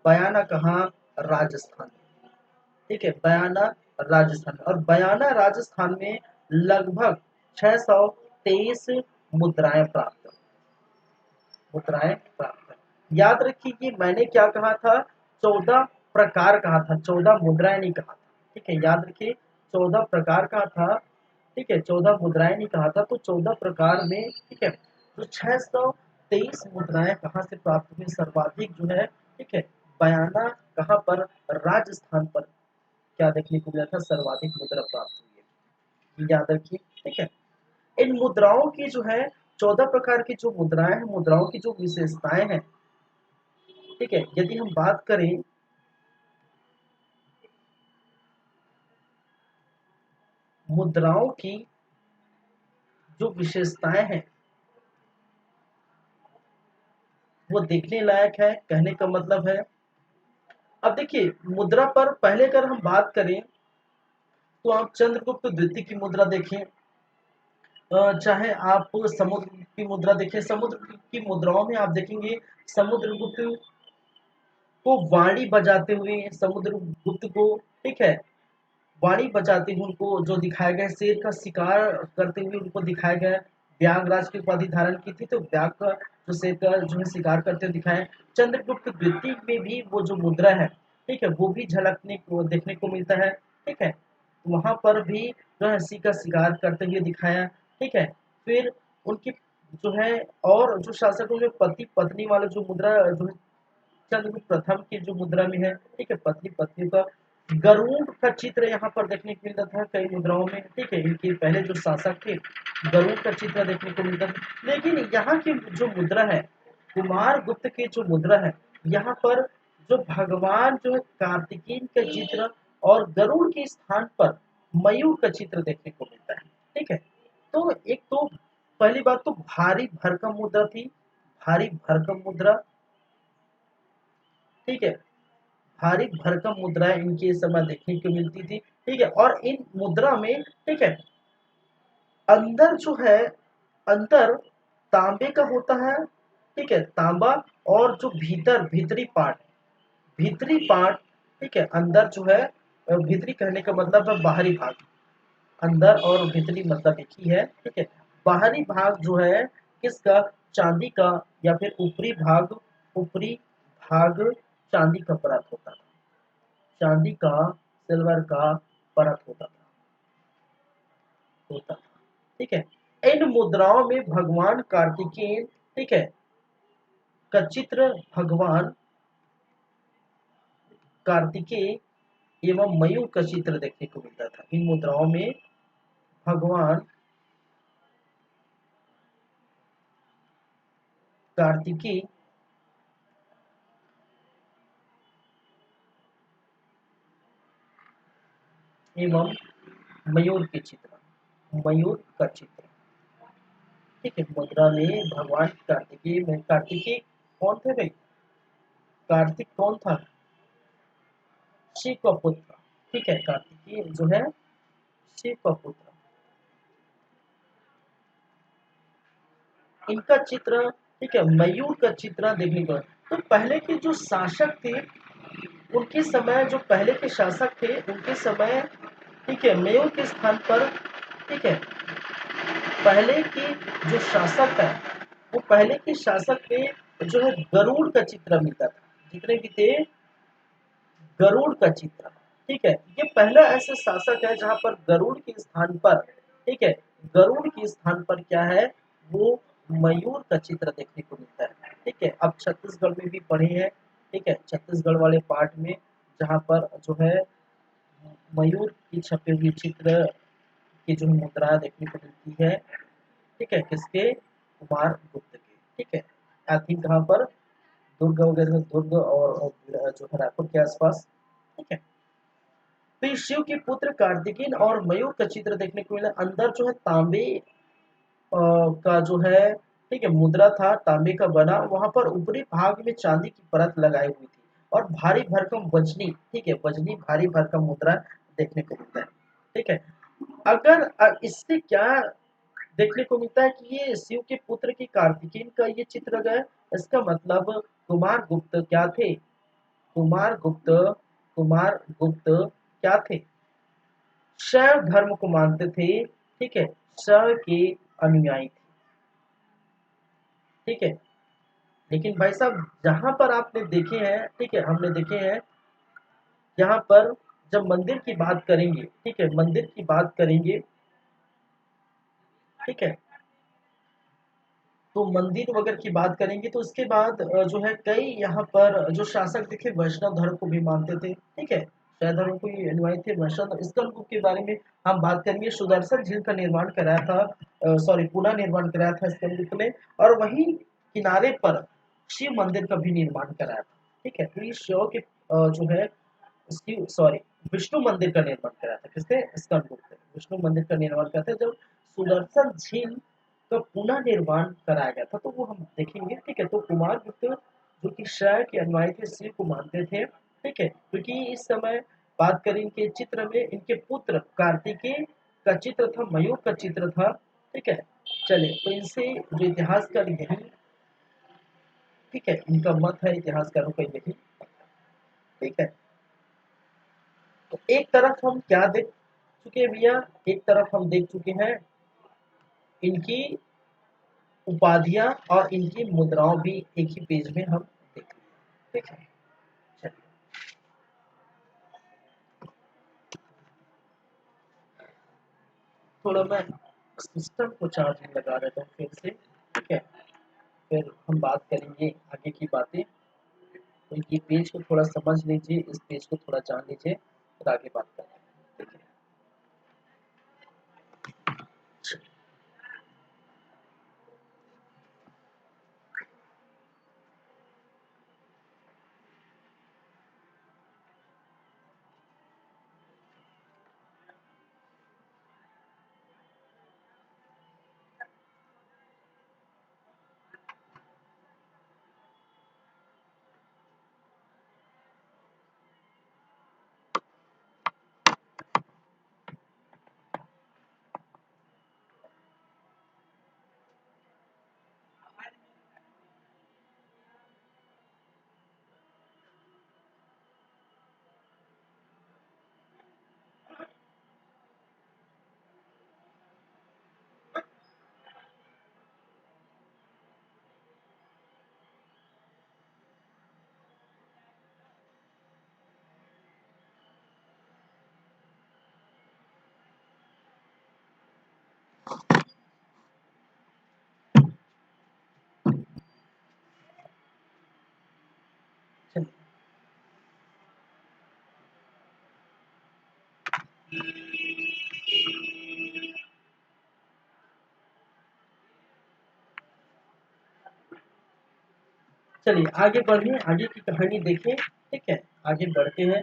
बयाना कहाँ, राजस्थान। ठीक है, बयाना राजस्थान, और बयाना राजस्थान में लगभग 623 मुद्राएं प्राप्त, मुद्राएं प्राप्त। याद रखिए कि मैंने क्या कहा था, 14 प्रकार कहा था, 14 मुद्राएं नहीं कहा था। ठीक है, याद रखिए, 14 प्रकार कहा था। ठीक है, 14 मुद्राएं नहीं कहा था, तो 14 प्रकार में, ठीक है, तो 623 मुद्राएं कहाँ से प्राप्त हुई, सर्वाधिक जो है, ठीक है, बयाना कहाँ पर, राजस्थान पर क्या देखने को मिला था, सर्वाधिक मुद्रा प्राप्त हुई है, याद रखिए। ठीक है, इन मुद्राओं की जो है 14 प्रकार की जो मुद्राएं हैं, मुद्राओं की जो विशेषताएं हैं, ठीक है, यदि हम बात करें मुद्राओं की जो विशेषताएं हैं वो देखने लायक है, कहने का मतलब है। अब देखिए, मुद्रा पर पहले अगर हम बात करें तो आप चंद्रगुप्त द्वितीय की मुद्रा देखें, चाहे आप समुद्र की मुद्रा देखें, समुद्र की मुद्राओं में आप देखेंगे समुद्रगुप्त को वाणी बजाते हुए, समुद्रगुप्त को, ठीक है, वाणी बजाते हुए उनको जो दिखाया गया, शेर का शिकार करते हुए उनको दिखाया गया, व्याघ्रराज की उपाधि धारण की थी, तो व्याघ्र का जो शेर का जो है शिकार करते हुए दिखाए। चंद्रगुप्त द्वितीय में भी वो जो मुद्रा है, ठीक है, वो भी झलकने को देखने को मिलता है। ठीक है, वहां पर भी जो है हंसी का शिकार करते हुए दिखाया। ठीक है, फिर उनकी जो है, और जो शासकों में पति पत्नी वाला जो मुद्रा जो है चंद्रगुप्त प्रथम की जो मुद्रा में है, ठीक है, पत्नी पत्नी का गरुड़ का चित्र यहाँ पर देखने को मिलता था कई मुद्राओं में। ठीक है, इनके पहले जो शासक थे गरुड़ का चित्र देखने को मिलता था, लेकिन यहाँ की जो मुद्रा है, कुमार गुप्त की जो मुद्रा है, यहाँ पर जो भगवान जो है कार्तिकेय का चित्र और गरुड़ के स्थान पर मयूर का चित्र देखने को मिलता है। ठीक है, तो एक तो पहली बात तो भारी भरकम मुद्रा थी, भारी भरकम मुद्रा। ठीक है, भारी भरकम मुद्राएं इनके समय देखने को मिलती थी। ठीक है, और इन मुद्रा में, ठीक है, अंदर जो है, अंदर तांबे का होता है। ठीक है, तांबा, और जो भीतर भीतरी पार्ट, भीतरी पार्ट, ठीक है, अंदर जो है, भीतरी कहने का मतलब है बाहरी भाग, अंदर और भीतरी मतलब एक ही है। ठीक है, बाहरी भाग जो है किसका, चांदी का, या फिर ऊपरी भाग, ऊपरी भाग चांदी का परत होता था, चांदी का, सिल्वर का परत होता था। ठीक है, इन मुद्राओं में भगवान कार्तिकेय, ठीक है, का चित्र, भगवान कार्तिकेय एवं मयूर का चित्र देखने को मिलता था। इन मुद्राओं में भगवान कार्तिकेय एवं मयूर के चित्र, मयूर का चित्र। ठीक है, मुद्रा में भगवान कार्तिकेय में, कार्तिकेय कौन थे भाई, कार्तिक कौन था, शिव का पुत्र। ठीक है, कार्तिकेय जो है शिव का पुत्र, इनका चित्र, ठीक है, मयूर का चित्र देखने को, तो पहले के जो शासक थे उनके समय, जो पहले के शासक थे उनके समय, ठीक है, मयूर के स्थान पर, ठीक है, पहले के जो शासक है वो पहले के शासक में जो है गरुड़ का चित्र मिलता था, जितने भी थे गरुड़ का चित्र, ठीक है। ये पहला ऐसा शासक है जहां पर गरुड़ के स्थान पर, ठीक है, गरुड़ के स्थान पर क्या है, वो मयूर का चित्र देखने को मिलता है, ठीक है। अब छत्तीसगढ़ में भी पढ़े हैं, ठीक है, छत्तीसगढ़ वाले पार्ट में जहाँ पर जो है मयूर की छपे हुए चित्र की जो मुद्रा देखने को मिलती है, ठीक है, किसके, कुमार गुप्त के, ठीक है। आई थिंक कहाँ पर, दुर्ग वगैरह, दुर्ग और जो है रायपुर के आसपास, ठीक है। तो इस शिव के पुत्र कार्तिकेय और मयूर का चित्र देखने को मिला। अंदर जो है तांबे का जो है, ठीक है, मुद्रा था तांबे का बना, वहां पर ऊपरी भाग में चांदी की परत लगाई हुई थी और भारी भरकम वजनी, ठीक है, वजनी भारी भरकम मुद्रा देखने को मिलता है, ठीक है। अगर इससे क्या देखने को मिलता है कि ये शिव के पुत्र की कार्तिकेय का ये चित्र है, इसका मतलब कुमार गुप्त क्या थे, कुमार गुप्त, कुमार गुप्त क्या थे, शैव धर्म को मानते थे, ठीक है, शैव के अनुयायी थे, ठीक है। लेकिन भाई साहब जहां पर आपने देखे हैं, ठीक है, हमने देखे हैं, यहाँ पर जब मंदिर की बात करेंगे, ठीक है, मंदिर की बात करेंगे, ठीक है, तो मंदिर वगैरह की बात करेंगे तो उसके बाद जो है कई यहाँ पर जो शासक थे वैष्णव धर्म को भी मानते थे, ठीक है, शैव धर्म को ही अनुयायी थे, वैष्णव स्कंद गुप्त के बारे में हम बात करेंगे। सुदर्शन झील का निर्माण कराया था, सॉरी, पुनः निर्माण कराया था स्कंद गुप्त ने, और वहीं किनारे पर शिव मंदिर का भी निर्माण कराया था, ठीक है। तो ये शिव के जो है शिव, सॉरी, विष्णु मंदिर का निर्माण कराया था, किसने, स्कंद गुप्त ने विष्णु मंदिर का निर्माण कराया था। जब सुदर्शन झील का पुनः निर्माण कराया गया था तो वो हम देखेंगे, ठीक है। तो कुमार गुप्त जो कि शैव के अनुयायी थे, शिव को मानते थे, ठीक है, क्योंकि इस समय बात करें इनके चित्र में इनके पुत्र कार्तिकेय का चित्र था, मयूर का चित्र था, ठीक है। चले तो इनसे जो इतिहासकार यही, ठीक है, इनका मत है इतिहासकारों का यही, ठीक है। तो एक तरफ हम क्या देख चुके हैं भैया, एक तरफ हम देख चुके हैं इनकी उपाधियां और इनकी मुद्राओं भी एक ही पेज में हम देख लेंगे, ठीक है। चलिए थोड़ा मैं सिस्टम को चार्ज में लगा देता हूँ फिर से, ठीक है, फिर हम बात करेंगे आगे की बातें। तो ये पेज को थोड़ा समझ लीजिए, इस पेज को थोड़ा जान लीजिए, फिर आगे बात करेंगे, ठीक है। चलिए चलिए आगे बढ़िए, आगे की कहानी देखिए, ठीक है, आगे बढ़ते हैं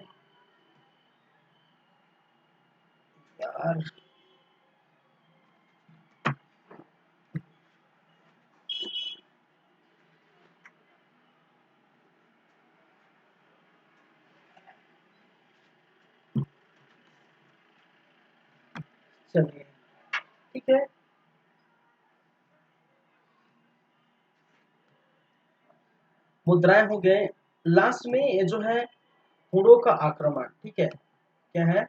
यार। चलिए ठीक है, मुद्राएं हो गए। लास्ट में ये जो है हुणों का आक्रमण, ठीक है, क्या है,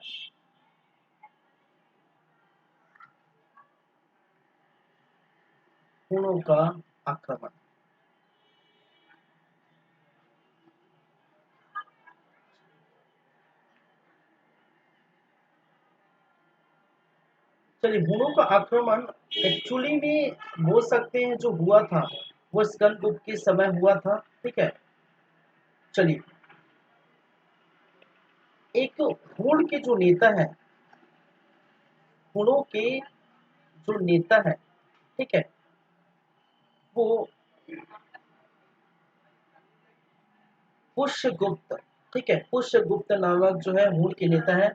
हुणों का आक्रमण। चलिए, हुणों का आक्रमण एक्चुअली में बोल सकते हैं जो हुआ था वो स्कंदगुप्त के समय हुआ था, ठीक है। चलिए, एक हुण के जो नेता है, हुणों के जो नेता है, ठीक है, वो पुष्यगुप्त, ठीक है, पुष्यगुप्त नामक जो है हुण के नेता है।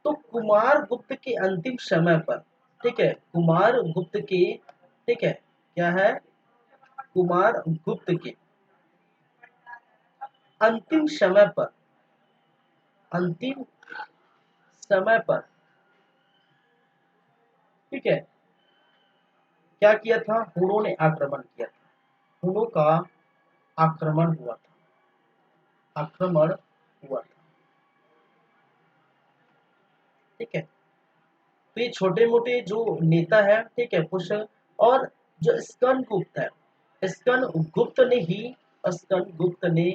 तो कुमार गुप्त के अंतिम समय पर, ठीक है, कुमार गुप्त के, ठीक है, क्या है, कुमार गुप्त के अंतिम समय पर, अंतिम समय पर, ठीक है, क्या किया था, हुणों ने आक्रमण किया था, हुणों का आक्रमण हुआ था, आक्रमण हुआ था, ठीक है। तो ये छोटे मोटे जो नेता है, ठीक है, पुष्य, और जो स्कंद गुप्त है, स्कंद गुप्त ने ही, स्कंद गुप्त ने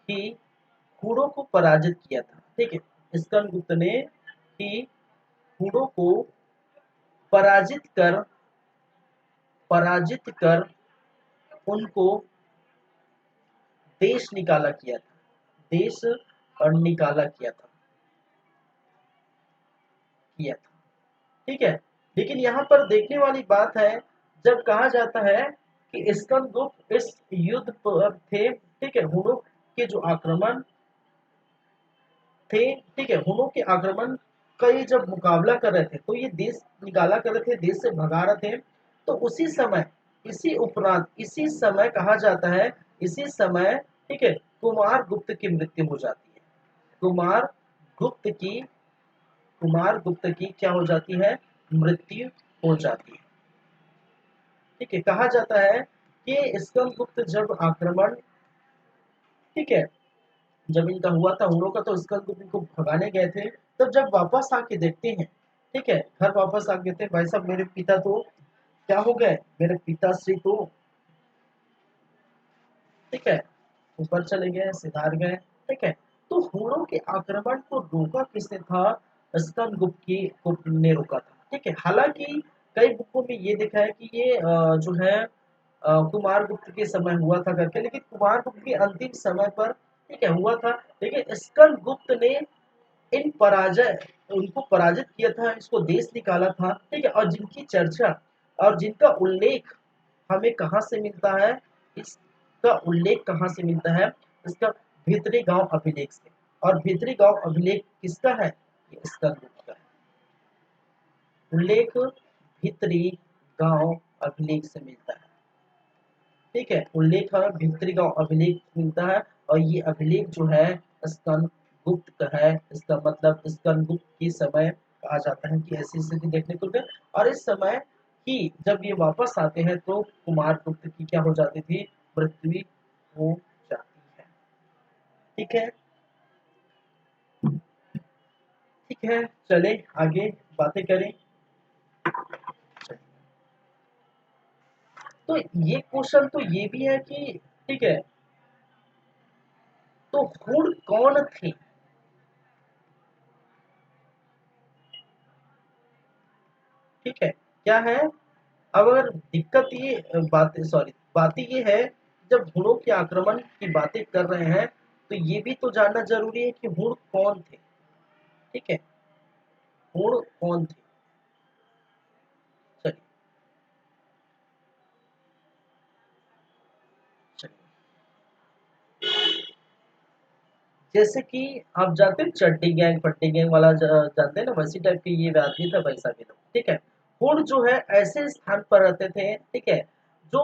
ही हुणों को पराजित किया था, ठीक है, स्कंद गुप्त ने ही हुणों को पराजित कर, पराजित कर उनको देश निकाला किया था, देश और निकाला किया था, ठीक है। लेकिन यहाँ पर देखने वाली बात है, जब कहा जाता है कि स्कंदगुप्त इस युद्ध पर थे, ठीक है, हुणों के जो आक्रमण थे, ठीक है, हुणों के आक्रमण का ये जब मुकाबला कर रहे थे तो ये देश निकाला कर रहे थे, देश से भगा रहे थे। तो उसी समय, इसी उपरांत, इसी समय कहा जाता है, इसी समय, ठीक है, कुमार गुप्त की मृत्यु हो जाती है, कुमार गुप्त की, कुमार गुप्त की क्या हो जाती है, मृत्यु हो जाती है, ठीक है। कहा जाता है कि स्कंदगुप्त जब आक्रमण, ठीक है, जब इनका हुआ था हुणों का, तो स्कंदगुप्त इनको भगाने गए थे। तब जब वापस आके देखते हैं, ठीक है, घर वापस आ गए थे, भाई साहब मेरे पिता तो क्या हो गए, मेरे पिताश्री तो, ठीक है, ऊपर चले गए, सिधार गए, ठीक है। तो हुणों के आक्रमण को रोका किसने था, स्कंदगुप्त की गुप्त ने रोका था, ठीक है। हालांकि कई बुकों में ये लिखा है कि ये जो है कुमार गुप्त के समय हुआ था करके, लेकिन कुमार गुप्त के अंतिम समय पर, ठीक है, हुआ था। लेकिन स्कंद गुप्त ने इन पराजय उनको पराजित किया था, इसको देश निकाला था, ठीक है। और जिनकी चर्चा और जिनका उल्लेख हमें कहाँ से मिलता है, इसका उल्लेख कहाँ से मिलता है, इसका भीतरी गांव अभिलेख से। और भीतरी गांव अभिलेख किसका है, ये स्कंद गुप्त का है। उल्लेख भीतरी गांव अभिलेख से मिलता है, ठीक है, उल्लेख हमें भीतरी गांव अभिलेख मिलता है। और ये अभिलेख जो है स्कंद गुप्त का है, इसका मतलब स्कंद गुप्त के समय कहा जाता है कि ऐसी स्थिति देखने को मिली। और इस समय ही जब ये वापस आते हैं तो कुमार गुप्त की क्या हो जाती थी, मृत्यु हो जाती है, ठीक है, ठीक है। चले आगे बातें करें। तो ये क्वेश्चन तो ये भी है कि, ठीक है, तो हुण कौन थे, ठीक है, क्या है। अब अगर दिक्कत ये बात, सॉरी, बात ये है, जब हुणों के आक्रमण की बातें कर रहे हैं तो ये भी तो जानना जरूरी है कि हुण कौन थे, ठीक है, हुण कौन थे। चलिए, चलिए, जैसे कि आप जानते हैं चड्डी गैंग पट्टी गैंग वाला जानते हैं ना, वैसी टाइप की ये आदमी था, वैसा भी था, ठीक है। हुण जो है ऐसे स्थान पर रहते थे, ठीक है, जो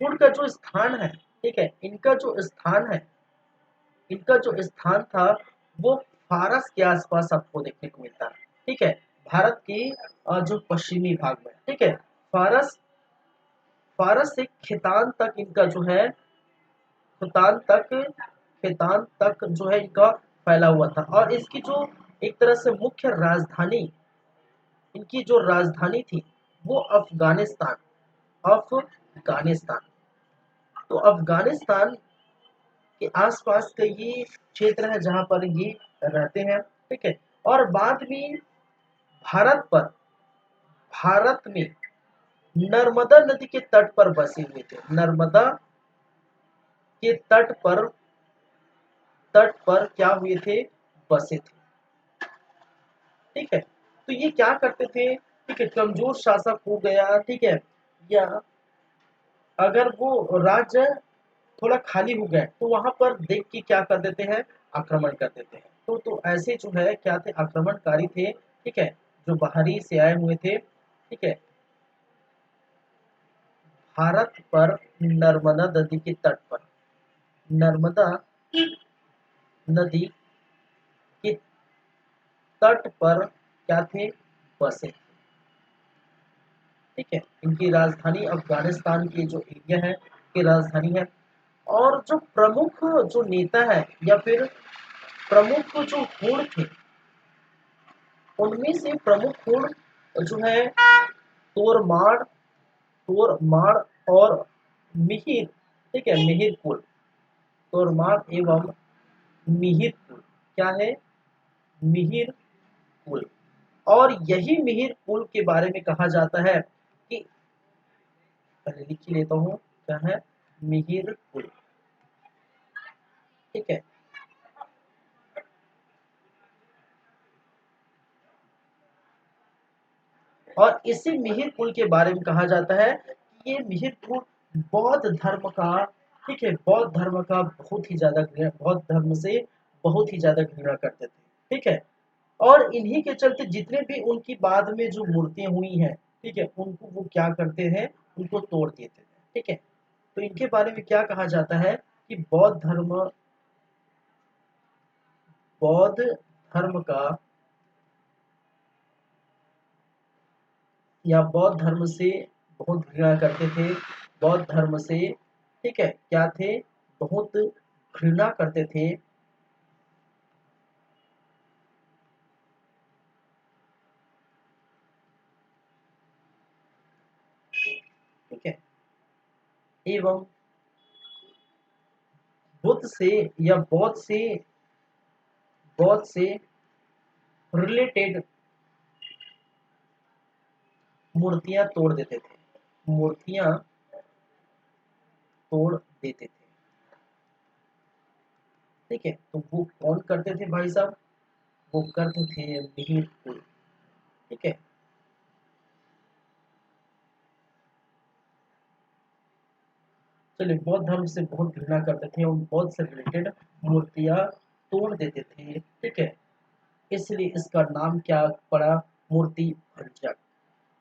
हुण का जो स्थान है, ठीक है, इनका जो स्थान है, इनका जो स्थान था वो फारस के आसपास आपको देखने को मिलता है, ठीक है, भारत के जो पश्चिमी भाग में, ठीक है, फारस, फारस से खितान तक इनका जो है खैतान तक जो है इनका फैला हुआ था। और इसकी जो एक तरह से मुख्य राजधानी, इनकी जो राजधानी थी वो अफगानिस्तान। तो अफगानिस्तान के आसपास का ये क्षेत्र है जहां पर ये रहते हैं, ठीक है। और बाद में भारत पर भारत में नर्मदा नदी के तट पर बसे हुए थे। नर्मदा के तट पर क्या हुए थे, बसे थे, ठीक है। तो ये क्या करते थे, ठीक है, कमजोर शासक हो गया, ठीक है, या अगर वो राज्य थोड़ा खाली हो गया तो वहां पर देख के क्या कर देते हैं, आक्रमण कर देते हैं। तो ऐसे जो है क्या थे, आक्रमणकारी थे, ठीक है, जो बाहरी से आए हुए थे, ठीक है, भारत पर नर्मदा नदी के तट पर, नर्मदा नदी के तट पर क्या थे, बसे, ठीक है। इनकी राजधानी अफगानिस्तान की जो एरिया है की राजधानी है। और जो प्रमुख जो नेता है या फिर प्रमुख जो गुण थे, उनमें से प्रमुख गुण जो है तोरमाड़ तोरमाड़ और मिहिर, ठीक है, मिहिर कुल, तोरमाड़ एवं मिहिर कुल, क्या है, मिहिर कुल। और यही मिहिर कुल के बारे में कहा जाता है कि, पहले लिख ही लेता हूँ, क्या है, मिहिर कुल, ठीक है। और इसी मिहिर कुल के बारे में कहा जाता है कि ये मिहिर कुल बौद्ध धर्म का, ठीक है, बौद्ध धर्म का बहुत ही ज्यादा बौद्ध धर्म से बहुत ही ज्यादा घृणा करते थे, ठीक है। और इन्हीं के चलते जितने भी उनकी बाद में जो मूर्तियां हुई हैं, ठीक है, उनको वो क्या करते हैं, उनको तोड़ देते थे, ठीक है। तो इनके बारे में क्या कहा जाता है कि बौद्ध धर्म का या बौद्ध धर्म से बहुत घृणा करते थे, बौद्ध धर्म से, ठीक है, क्या थे, बहुत घृणा करते थे, ठीक है। एवं बुद्ध से या बौद्ध से रिलेटेड मूर्तियां तोड़ देते थे, मूर्तियां तोड़ देते थे, ठीक है। तो वो कौन करते थे भाई साहब, वो करते थे मिहिर कुल, ठीक है। चलिए, बौद्ध धर्म से बहुत घृणा करते थे और बौद्ध से रिलेटेड मूर्तियां तोड़ देते थे, ठीक है। इसलिए इसका नाम क्या पड़ा, मूर्ति भंजक,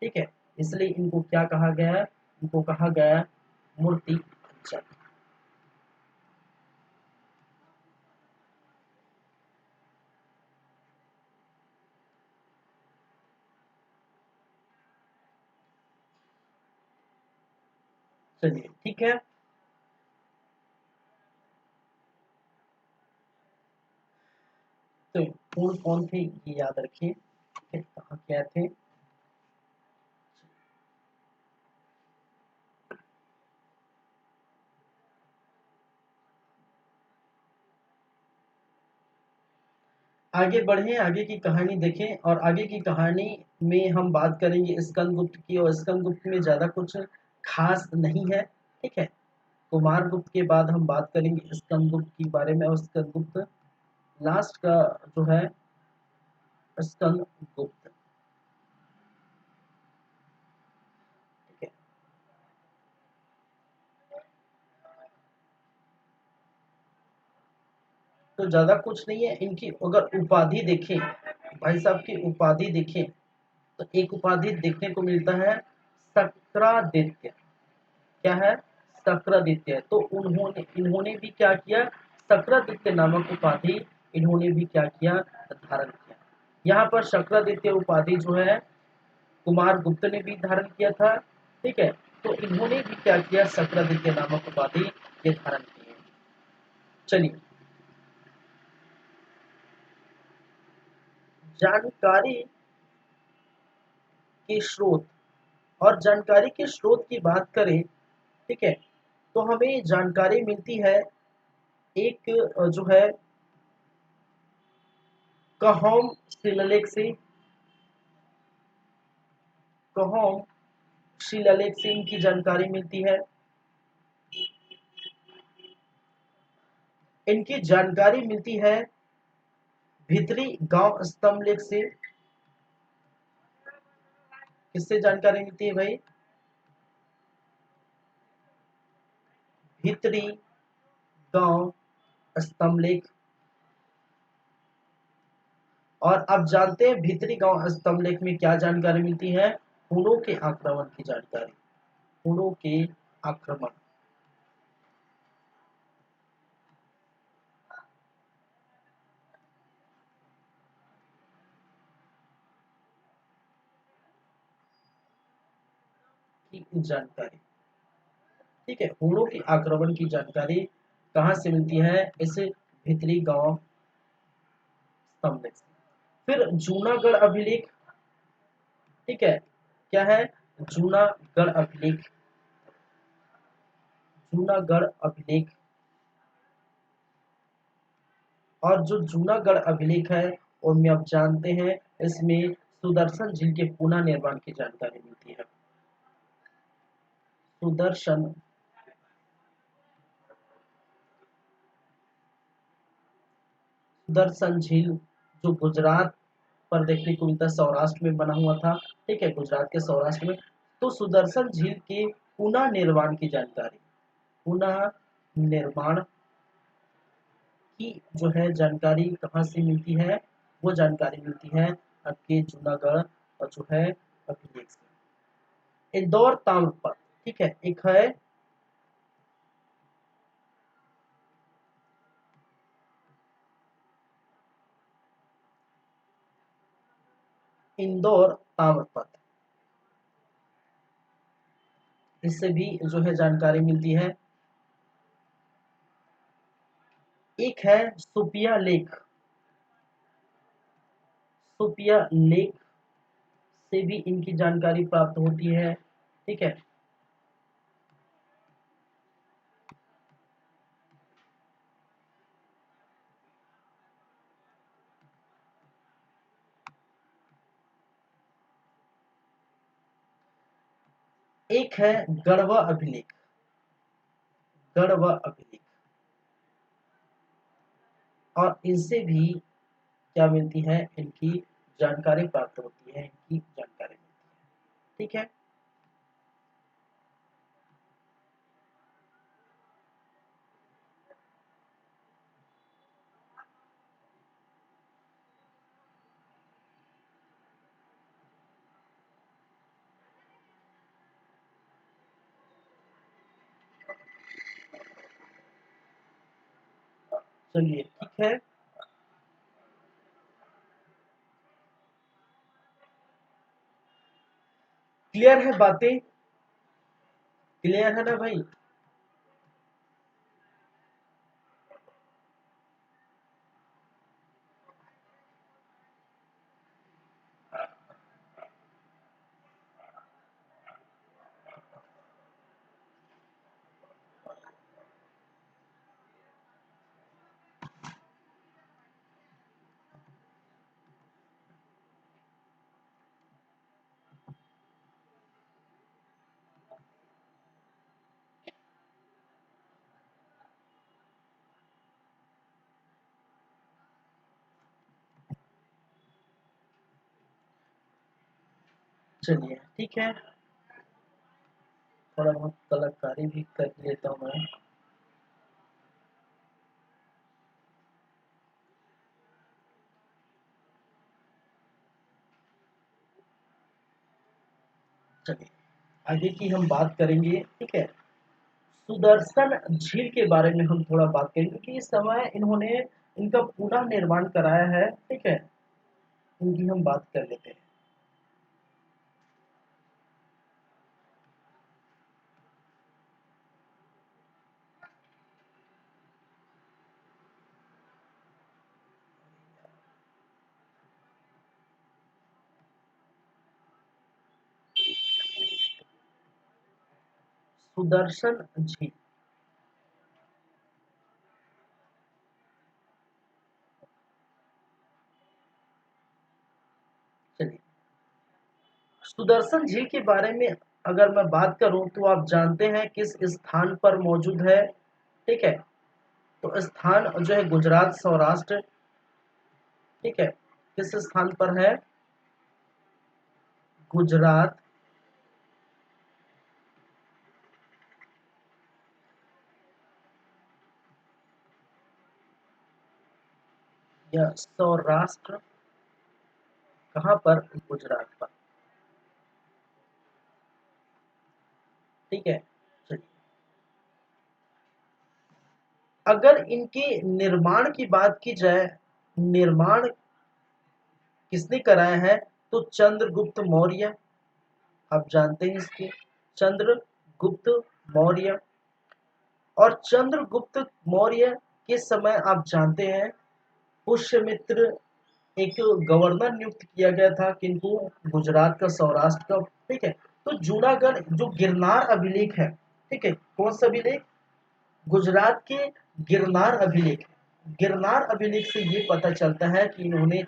ठीक है। इसलिए इनको क्या कहा गया, इनको कहा गया मूर्ति भंजक। चलिए, ठीक है। तो पूर्ण कौन थे ये याद रखिए, ठीक है, कहाँ क्या थे। आगे बढ़े, आगे की कहानी देखें, और आगे की कहानी में हम बात करेंगे स्कंदगुप्त की, और स्कंदगुप्त में ज्यादा कुछ खास नहीं है, ठीक है। कुमार गुप्त के बाद हम बात करेंगे स्कंदगुप्त के बारे में, और स्कंदगुप्त लास्ट का जो है स्कंदगुप्त, ठीक है। तो ज्यादा कुछ नहीं है, इनकी अगर उपाधि देखें, भाई साहब की उपाधि देखें, तो एक उपाधि देखने को मिलता है सक्रादित्य, क्या है, सक्रादित्य। तो उन्होंने इन्होंने भी क्या किया, सक्रादित्य नामक उपाधि इन्होंने भी क्या किया, धारण किया। यहाँ पर सक्रादित्य उपाधि जो है कुमार गुप्त ने भी धारण किया था, ठीक है। तो इन्होंने भी क्या किया, सक्रादित्य नामक उपाधि ये धारण किए, चलिए, जानकारी के स्रोत, और जानकारी के स्रोत की बात करें, ठीक है, तो हमें जानकारी मिलती है एक जो है कहोम शिलालेख से, कहोम शिलालेख से इनकी जानकारी मिलती है। इनकी जानकारी मिलती है भीतरी गांव स्तंभ लेख से। किससे जानकारी मिलती है भाई? भीतरी गांव स्तंभ लेख। और अब जानते हैं भीतरी गांव स्तंभ लेख में क्या जानकारी मिलती है? हूणों के आक्रमण की जानकारी, हूणों के आक्रमण। की जानकारी, ठीक है, हूणों के आक्रमण की जानकारी कहां से मिलती है? इस भीतरी गांव स्तंभ लेख से। फिर जूनागढ़ अभिलेख, ठीक है, क्या है? जूनागढ़ अभिलेख, जूनागढ़ अभिलेख। और जो जूनागढ़ अभिलेख है उनमें आप जानते हैं इसमें सुदर्शन झील के पुनः निर्माण की जानकारी मिलती है। सुदर्शन, सुदर्शन झील जो गुजरात पर देखने को मिलता है, सौराष्ट्र में बना हुआ था, ठीक है, गुजरात के सौराष्ट्र में। तो सुदर्शन झील के पुनः निर्माण की जानकारी, पुनः निर्माण की जो है जानकारी कहाँ से मिलती है? वो जानकारी मिलती है आपके जूनागढ़ और जो है अभिलेख से। इंदौर ताम्रपत्र, ठीक है, एक है इंदौर ताम्रपत्र, इससे भी जो है जानकारी मिलती है। एक है सुपिया लेख, सुपिया लेख से भी इनकी जानकारी प्राप्त होती है, ठीक है। एक है गढ़वा अभिलेख, गढ़वा अभिलेख। और इनसे भी क्या मिलती है? इनकी जानकारी प्राप्त होती है, इनकी जानकारी मिलती है, ठीक है। चलिए, ठीक है, क्लियर है बातें? क्लियर है ना भाई? चलिए, ठीक है, थोड़ा बहुत कलाकारी भी कर लेता हूँ मैं। चलिए, आगे की हम बात करेंगे, ठीक है। सुदर्शन झील के बारे में हम थोड़ा बात करेंगे क्योंकि इस समय इन्होंने इनका पुनः निर्माण कराया है, ठीक है, इनकी हम बात कर लेते हैं। सुदर्शन झील। चलिए, सुदर्शन झील के बारे में अगर मैं बात करूं तो आप जानते हैं किस स्थान पर मौजूद है। ठीक है, तो स्थान जो है गुजरात सौराष्ट्र। ठीक है, किस स्थान पर है? गुजरात या सौराष्ट्र, कहाँ पर? गुजरात पर। ठीक है, चलिए, अगर इनके निर्माण की बात की जाए, निर्माण किसने कराया है? तो चंद्रगुप्त मौर्य। आप जानते हैं इसके, चंद्रगुप्त मौर्य। और चंद्रगुप्त मौर्य के समय आप जानते हैं पुष्यमित्र एक गवर्नर नियुक्त किया गया था, किंतु गुजरात का, सौराष्ट्र का। ठीक है, तो जूनागढ़ जो गिरनार अभिलेख है, ठीक है, कौन सा अभिलेख? गुजरात के गिरनार अभिलेख। गिरनार अभिलेख से ये पता चलता है कि इन्होंने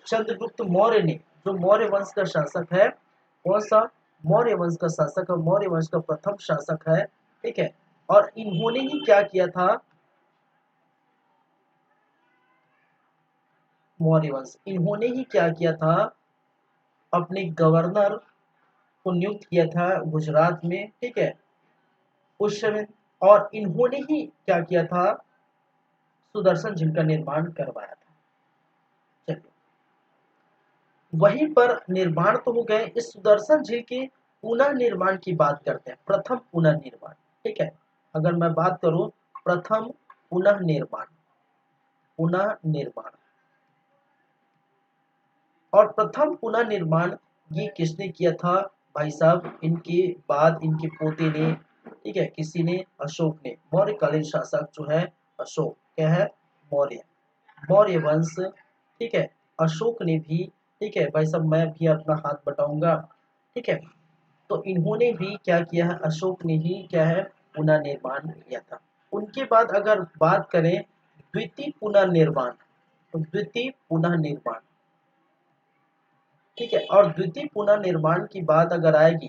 चंद्रगुप्त मौर्य ने, जो मौर्य वंश का शासक है, कौन सा? मौर्य वंश का शासक है, मौर्य वंश का प्रथम शासक है। ठीक है, और इन्होंने ही क्या किया था? मौर्य वंश, इन्होंने ही क्या किया था? अपने गवर्नर को नियुक्त किया था गुजरात में। ठीक है, उस समय, और इन्होंने ही क्या किया था? सुदर्शन झील का निर्माण करवाया था। चलिए, वहीं पर निर्माण तो हो गए, इस सुदर्शन झील के पुनः निर्माण की बात करते हैं, प्रथम पुनः निर्माण। ठीक है, अगर मैं बात करूं प्रथम पुनः निर्माण, पुनः निर्माण, और प्रथम पुनः निर्माण ये किसने किया था? भाई साहब, इनके बाद इनके पोते ने, ठीक है, किसी ने, अशोक ने, मौर्यकालीन शासक जो है अशोक, क्या है? मौर्य, मौर्य वंश। ठीक है, अशोक ने भी, ठीक है भाई साहब, मैं भी अपना हाथ बटाऊंगा। ठीक है, तो इन्होंने भी क्या किया है? अशोक ने ही क्या है? पुनः निर्माण किया था। उनके बाद अगर बात करें द्वितीय पुनः निर्माण, तो द्वितीय पुनः निर्माण, ठीक है, और द्वितीय पुनः निर्माण की बात अगर आएगी,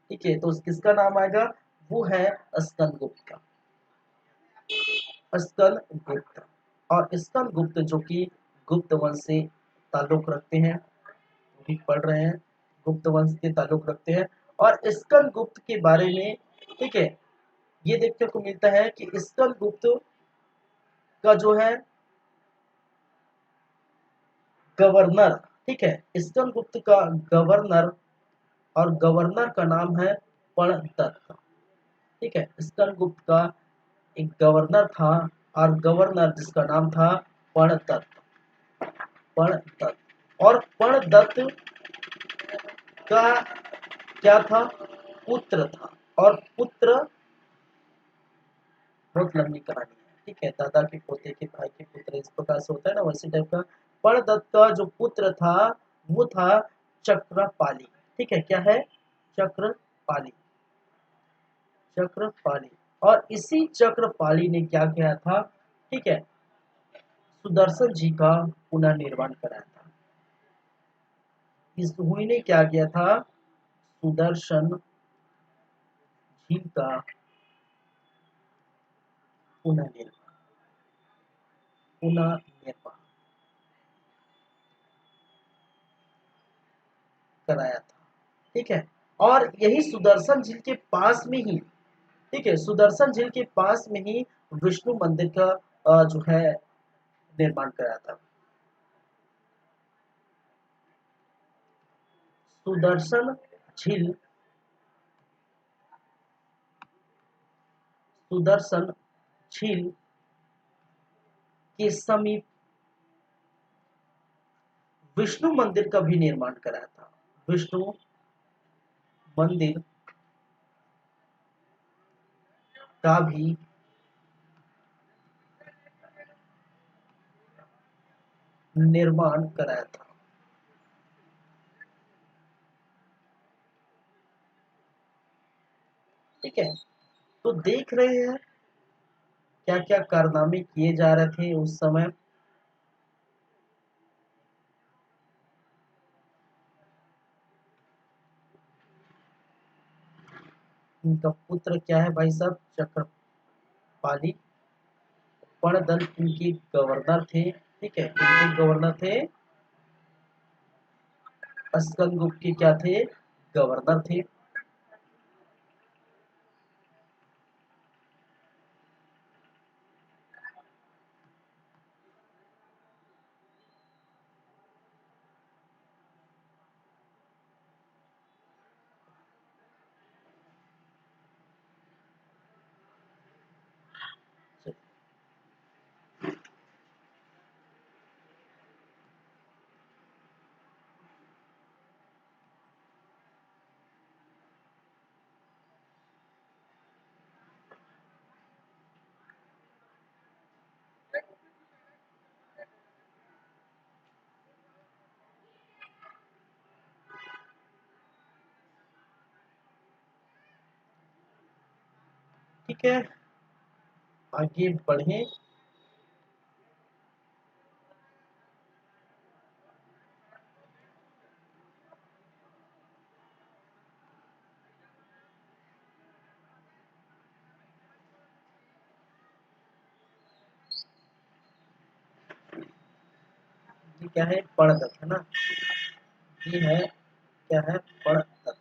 ठीक है, तो किसका नाम आएगा? वो है स्कंदगुप्त का, स्कंदगुप्त। और स्कंदगुप्त जो कि गुप्त वंश से ताल्लुक रखते हैं, भी पढ़ रहे हैं, गुप्त वंश के ताल्लुक रखते हैं। और स्कंदगुप्त के बारे में, ठीक है, ये देखने को मिलता है कि स्कंदगुप्त का जो है गवर्नर, ठीक है, स्कंदगुप्त का गवर्नर, और गवर्नर का नाम है प्रणदत्त। ठीक है, स्कंदगुप्त का एक गवर्नर था, और गवर्नर जिसका नाम था प्रणदत्त, प्रणदत्त। और प्रणदत्त का क्या था? पुत्र था। और पुत्र, बहुत लंबी कहानी है, ठीक है, दादा के पोते के भाई के पुत्र, इस प्रकार से होता है ना, वैसे टाइप का। प्रणदत्त का जो पुत्र था वो था चक्रपाली। ठीक है, क्या है? चक्रपाली, चक्रपाली। और इसी चक्रपाली ने क्या किया था? ठीक है, सुदर्शन जी का पुनर्निर्माण कराया था। इस हुई ने क्या किया था? सुदर्शन झील का पुनर्निर्माण, पुनर्निर्माण कराया था। ठीक है, और यही सुदर्शन झील के पास में ही, ठीक है, सुदर्शन झील के पास में ही विष्णु मंदिर का जो है निर्माण कराया था। सुदर्शन झील, सुदर्शन झील के समीप विष्णु मंदिर का भी निर्माण कराया था। विष्णु मंदिर का भी निर्माण कराया था। ठीक है। तो देख रहे हैं क्या क्या कारनामे किए जा रहे थे उस समय। इनका पुत्र क्या है भाई साहब, चक्रपाली पणदल इनके गवर्नर थे। ठीक है, इनके गवर्नर थे, स्कंदगुप्त के क्या थे, गवर्नर थे। ठीक है, आगे बढ़े। ये क्या है, पणदत्त है ना, ये है क्या है, पणदत्त।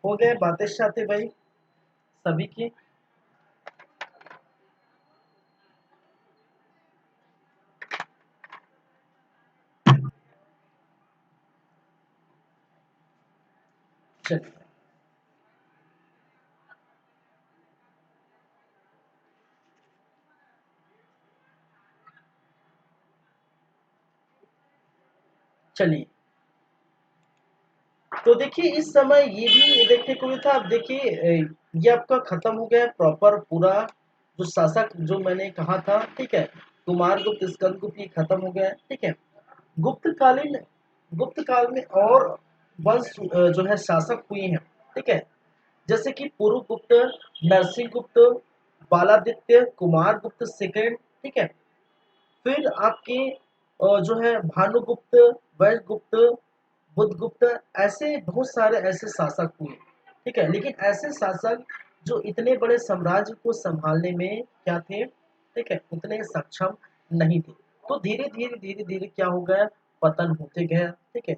हो गए बातें शाते भाई सभी की। चलिए, चलिए, तो देखिए इस समय ये भी देखने को मिला था। अब देखिए ये आपका खत्म हो गया प्रॉपर पूरा जो शासक जो मैंने कहा था। ठीक है, कुमार गुप्त स्कंदगुप्त ये खत्म हो गया है। ठीक है, गुप्तकालीन गुप्त काल में और वंश जो है शासक हुए हैं। ठीक है, जैसे कि पूर्व गुप्त, नरसिंह गुप्त, बालादित्य, कुमार गुप्त सेकंड। ठीक है, फिर आपके जो है भानुगुप्त, वैशगुप्त, बुधगुप्त, ऐसे बहुत सारे ऐसे शासक हुए। ठीक है, लेकिन ऐसे शासक जो इतने बड़े साम्राज्य को संभालने में क्या थे, ठीक है, उतने सक्षम नहीं थे। तो धीरे धीरे क्या हो गया, पतन होते गया। ठीक है,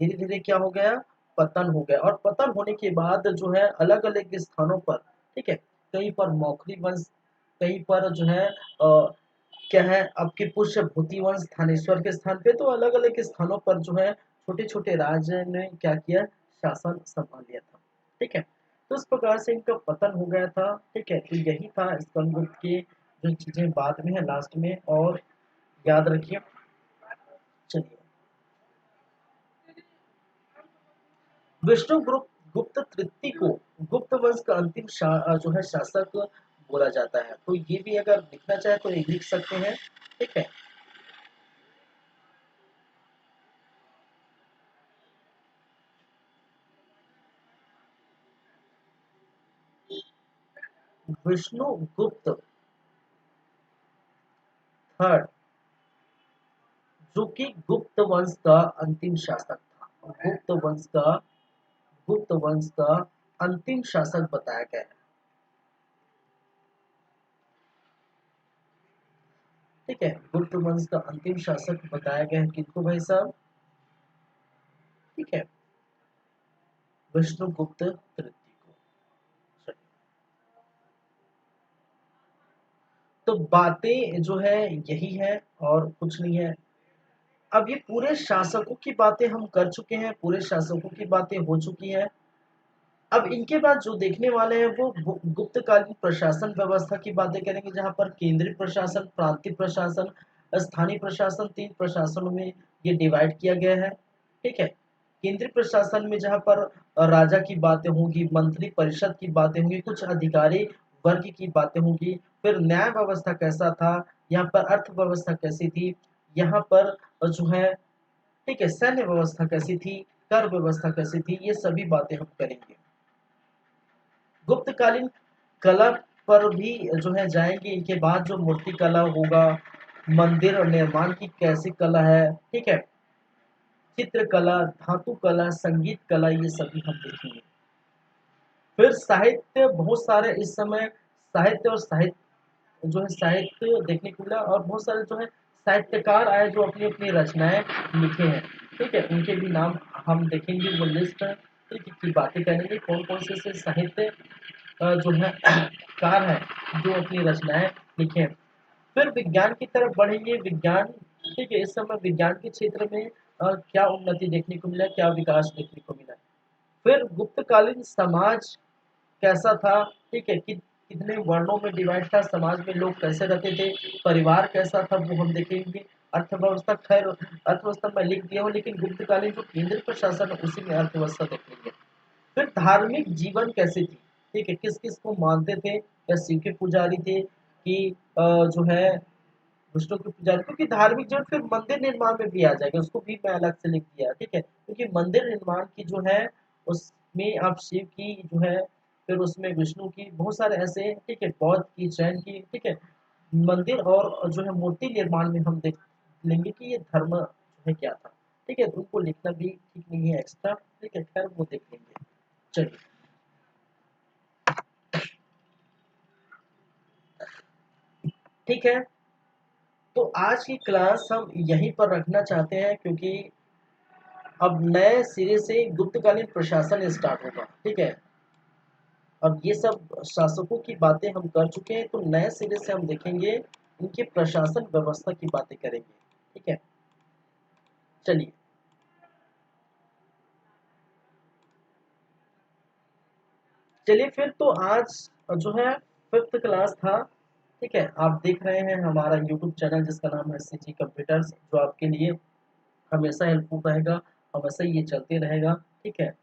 धीरे धीरे क्या हो गया, पतन हो गया। और पतन होने के बाद जो है अलग अलग स्थानों पर, ठीक है, कहीं पर मौखरी वंश, कहीं पर जो है क्या है आपके पुष्यभूति वंश थानेश्वर के स्थान पे, तो अलग अलग स्थानों पर जो है छोटे छोटे राज्य ने क्या किया, शासन संभाल लिया था। ठीक है, तो इस प्रकार से इनका पतन हो गया था। ठीक है, तो यही था स्कंदगुप्त की जो चीजें बाद में है लास्ट में, और याद रखिए। चलिए, विष्णु गुप्त तृतीय को गुप्त वंश का अंतिम जो है शासक बोला जाता है। तो ये भी अगर लिखना चाहे तो ये लिख सकते हैं। ठीक है, विष्णु गुप्त थर्ड, जो कि गुप्त वंश का अंतिम शासक था। गुप्त वंश का अंतिम शासक बताया गया है। ठीक है, गुप्त वंश का अंतिम शासक बताया गया है किनको भाई साहब, ठीक है, विष्णुगुप्त तृतीय को। चलिए, तो बातें जो है यही है और कुछ नहीं है। अब ये पूरे शासकों की बातें हम कर चुके हैं, पूरे शासकों की बातें हो चुकी हैं। अब इनके बाद जो देखने वाले हैं वो गुप्तकालीन प्रशासन व्यवस्था की बातें करेंगे, जहां पर केंद्रीय प्रशासन, प्रांतीय प्रशासन, स्थानीय प्रशासन, तीन प्रशासनों में ये डिवाइड किया गया है। ठीक है, केंद्रीय प्रशासन में जहां पर राजा की बातें होंगी, मंत्री परिषद की बातें होंगी, कुछ अधिकारी वर्ग की बातें होंगी, फिर न्याय व्यवस्था कैसा था, यहाँ पर अर्थव्यवस्था कैसी थी, यहाँ पर जो है ठीक है, सैन्य व्यवस्था कैसी थी, कर व्यवस्था कैसी थी, ये सभी बातें हम करेंगे। गुप्तकालीन कला पर भी जो है जाएंगे। इनके बाद जो मूर्ति कला होगा, मंदिर और निर्माण की कैसी कला है, ठीक है, चित्रकला, धातु कला, संगीत कला, ये सभी हम देखेंगे। फिर साहित्य, बहुत सारे इस समय साहित्य और साहित्य जो है साहित्य देखने को मिला, और बहुत सारे जो है साहित्यकार आए जो अपनी अपनी रचनाएं लिखे हैं। ठीक है, उनके भी नाम हम देखेंगे, वो लिस्ट ठीक है की बातें करेंगे, कौन कौन से साहित्य जो है कार है जो अपनी रचनाएं लिखे हैं। फिर विज्ञान की तरफ बढ़ेंगे। विज्ञान, ठीक है, इस समय विज्ञान के क्षेत्र में क्या उन्नति देखने को मिला, क्या विकास देखने को मिला। फिर गुप्तकालीन समाज कैसा था, ठीक है, कितने वर्णों में डिवाइड था, समाज में लोग कैसे रहते थे, परिवार कैसा था, वो हम देखेंगे। अर्थव्यवस्था, खैर अर्थव्यवस्था में लिख दिया हो, लेकिन गुप्तकालीन जो केंद्र प्रशासन है उसी में अर्थव्यवस्था देखेंगे। फिर धार्मिक जीवन कैसी थी, ठीक है, किस किस को मानते थे, या शिव के पुजारी थे कि जो है दुष्टों के पुजारी, क्योंकि धार्मिक जीवन फिर मंदिर निर्माण में भी आ जाएगा, उसको भी मैं अलग से लिख दिया, ठीक है, क्योंकि मंदिर निर्माण की जो है उसमें आप शिव की जो है, फिर उसमें विष्णु की, बहुत सारे ऐसे, ठीक है, बौद्ध की, जैन की, ठीक है, मंदिर और जो है मूर्ति निर्माण में हम देख लेंगे कि ये धर्म जो है क्या था। ठीक है, तो उनको लिखना भी ठीक नहीं है एक्स्ट्रा, ठीक है, खैर वो देख लेंगे। चलिए, ठीक है, तो आज की क्लास हम यहीं पर रखना चाहते हैं, क्योंकि अब नए सिरे से गुप्तकालीन प्रशासन स्टार्ट होगा। ठीक है, अब ये सब शासकों की बातें हम कर चुके हैं, तो नए सिरे से हम देखेंगे इनके प्रशासन व्यवस्था की बातें करेंगे। ठीक है, चलिए, चलिए फिर तो आज जो है फिफ्थ क्लास था। ठीक है, आप देख रहे हैं हमारा यूट्यूब चैनल जिसका नाम है सीजी कंप्यूटर्स, जो आपके लिए हमेशा हेल्पफुल रहेगा, हमेशा ये चलते रहेगा। ठीक है,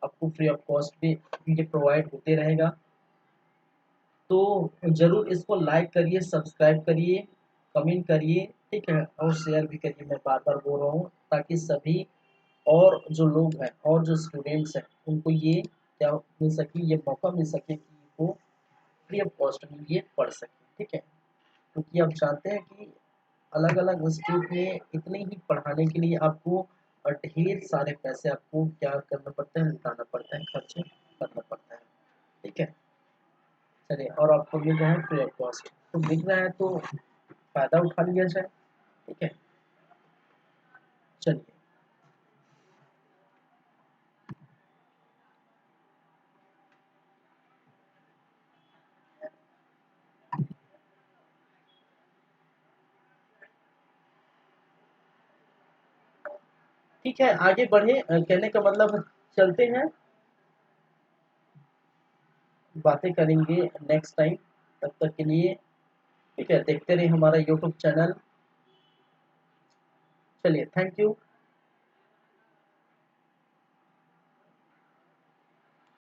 आपको फ्री ऑफ कॉस्ट भी ये प्रोवाइड होते रहेगा। तो जरूर इसको लाइक करिए, सब्सक्राइब करिए, कमेंट करिए, ठीक है, और शेयर भी करिए, मैं बार बार बोल रहा हूँ, ताकि सभी और जो लोग हैं और जो स्टूडेंट्स हैं उनको ये क्या मिल सके, ये मौका मिल सके कि वो फ्री ऑफ कॉस्ट में ये पढ़ सके। ठीक है, क्योंकि आप जानते हैं कि अलग अलग इंस्टीट्यूट में इतने ही पढ़ाने के लिए आपको ढेर सारे पैसे आपको क्या करना पड़ता है, लुटाना पड़ता है, खर्च करना पड़ता है। ठीक है, चलिए, और आपको मिल रहा है फ्री ऑफ कॉस्ट, तो मिल रहा है तो फायदा उठा लिया जाए। ठीक है, चलिए, ठीक है, आगे बढ़े, कहने का मतलब चलते हैं, बातें करेंगे नेक्स्ट टाइम। तब तक के लिए, ठीक है, देखते रहिए हमारा यूट्यूब चैनल। चलिए, थैंक यू।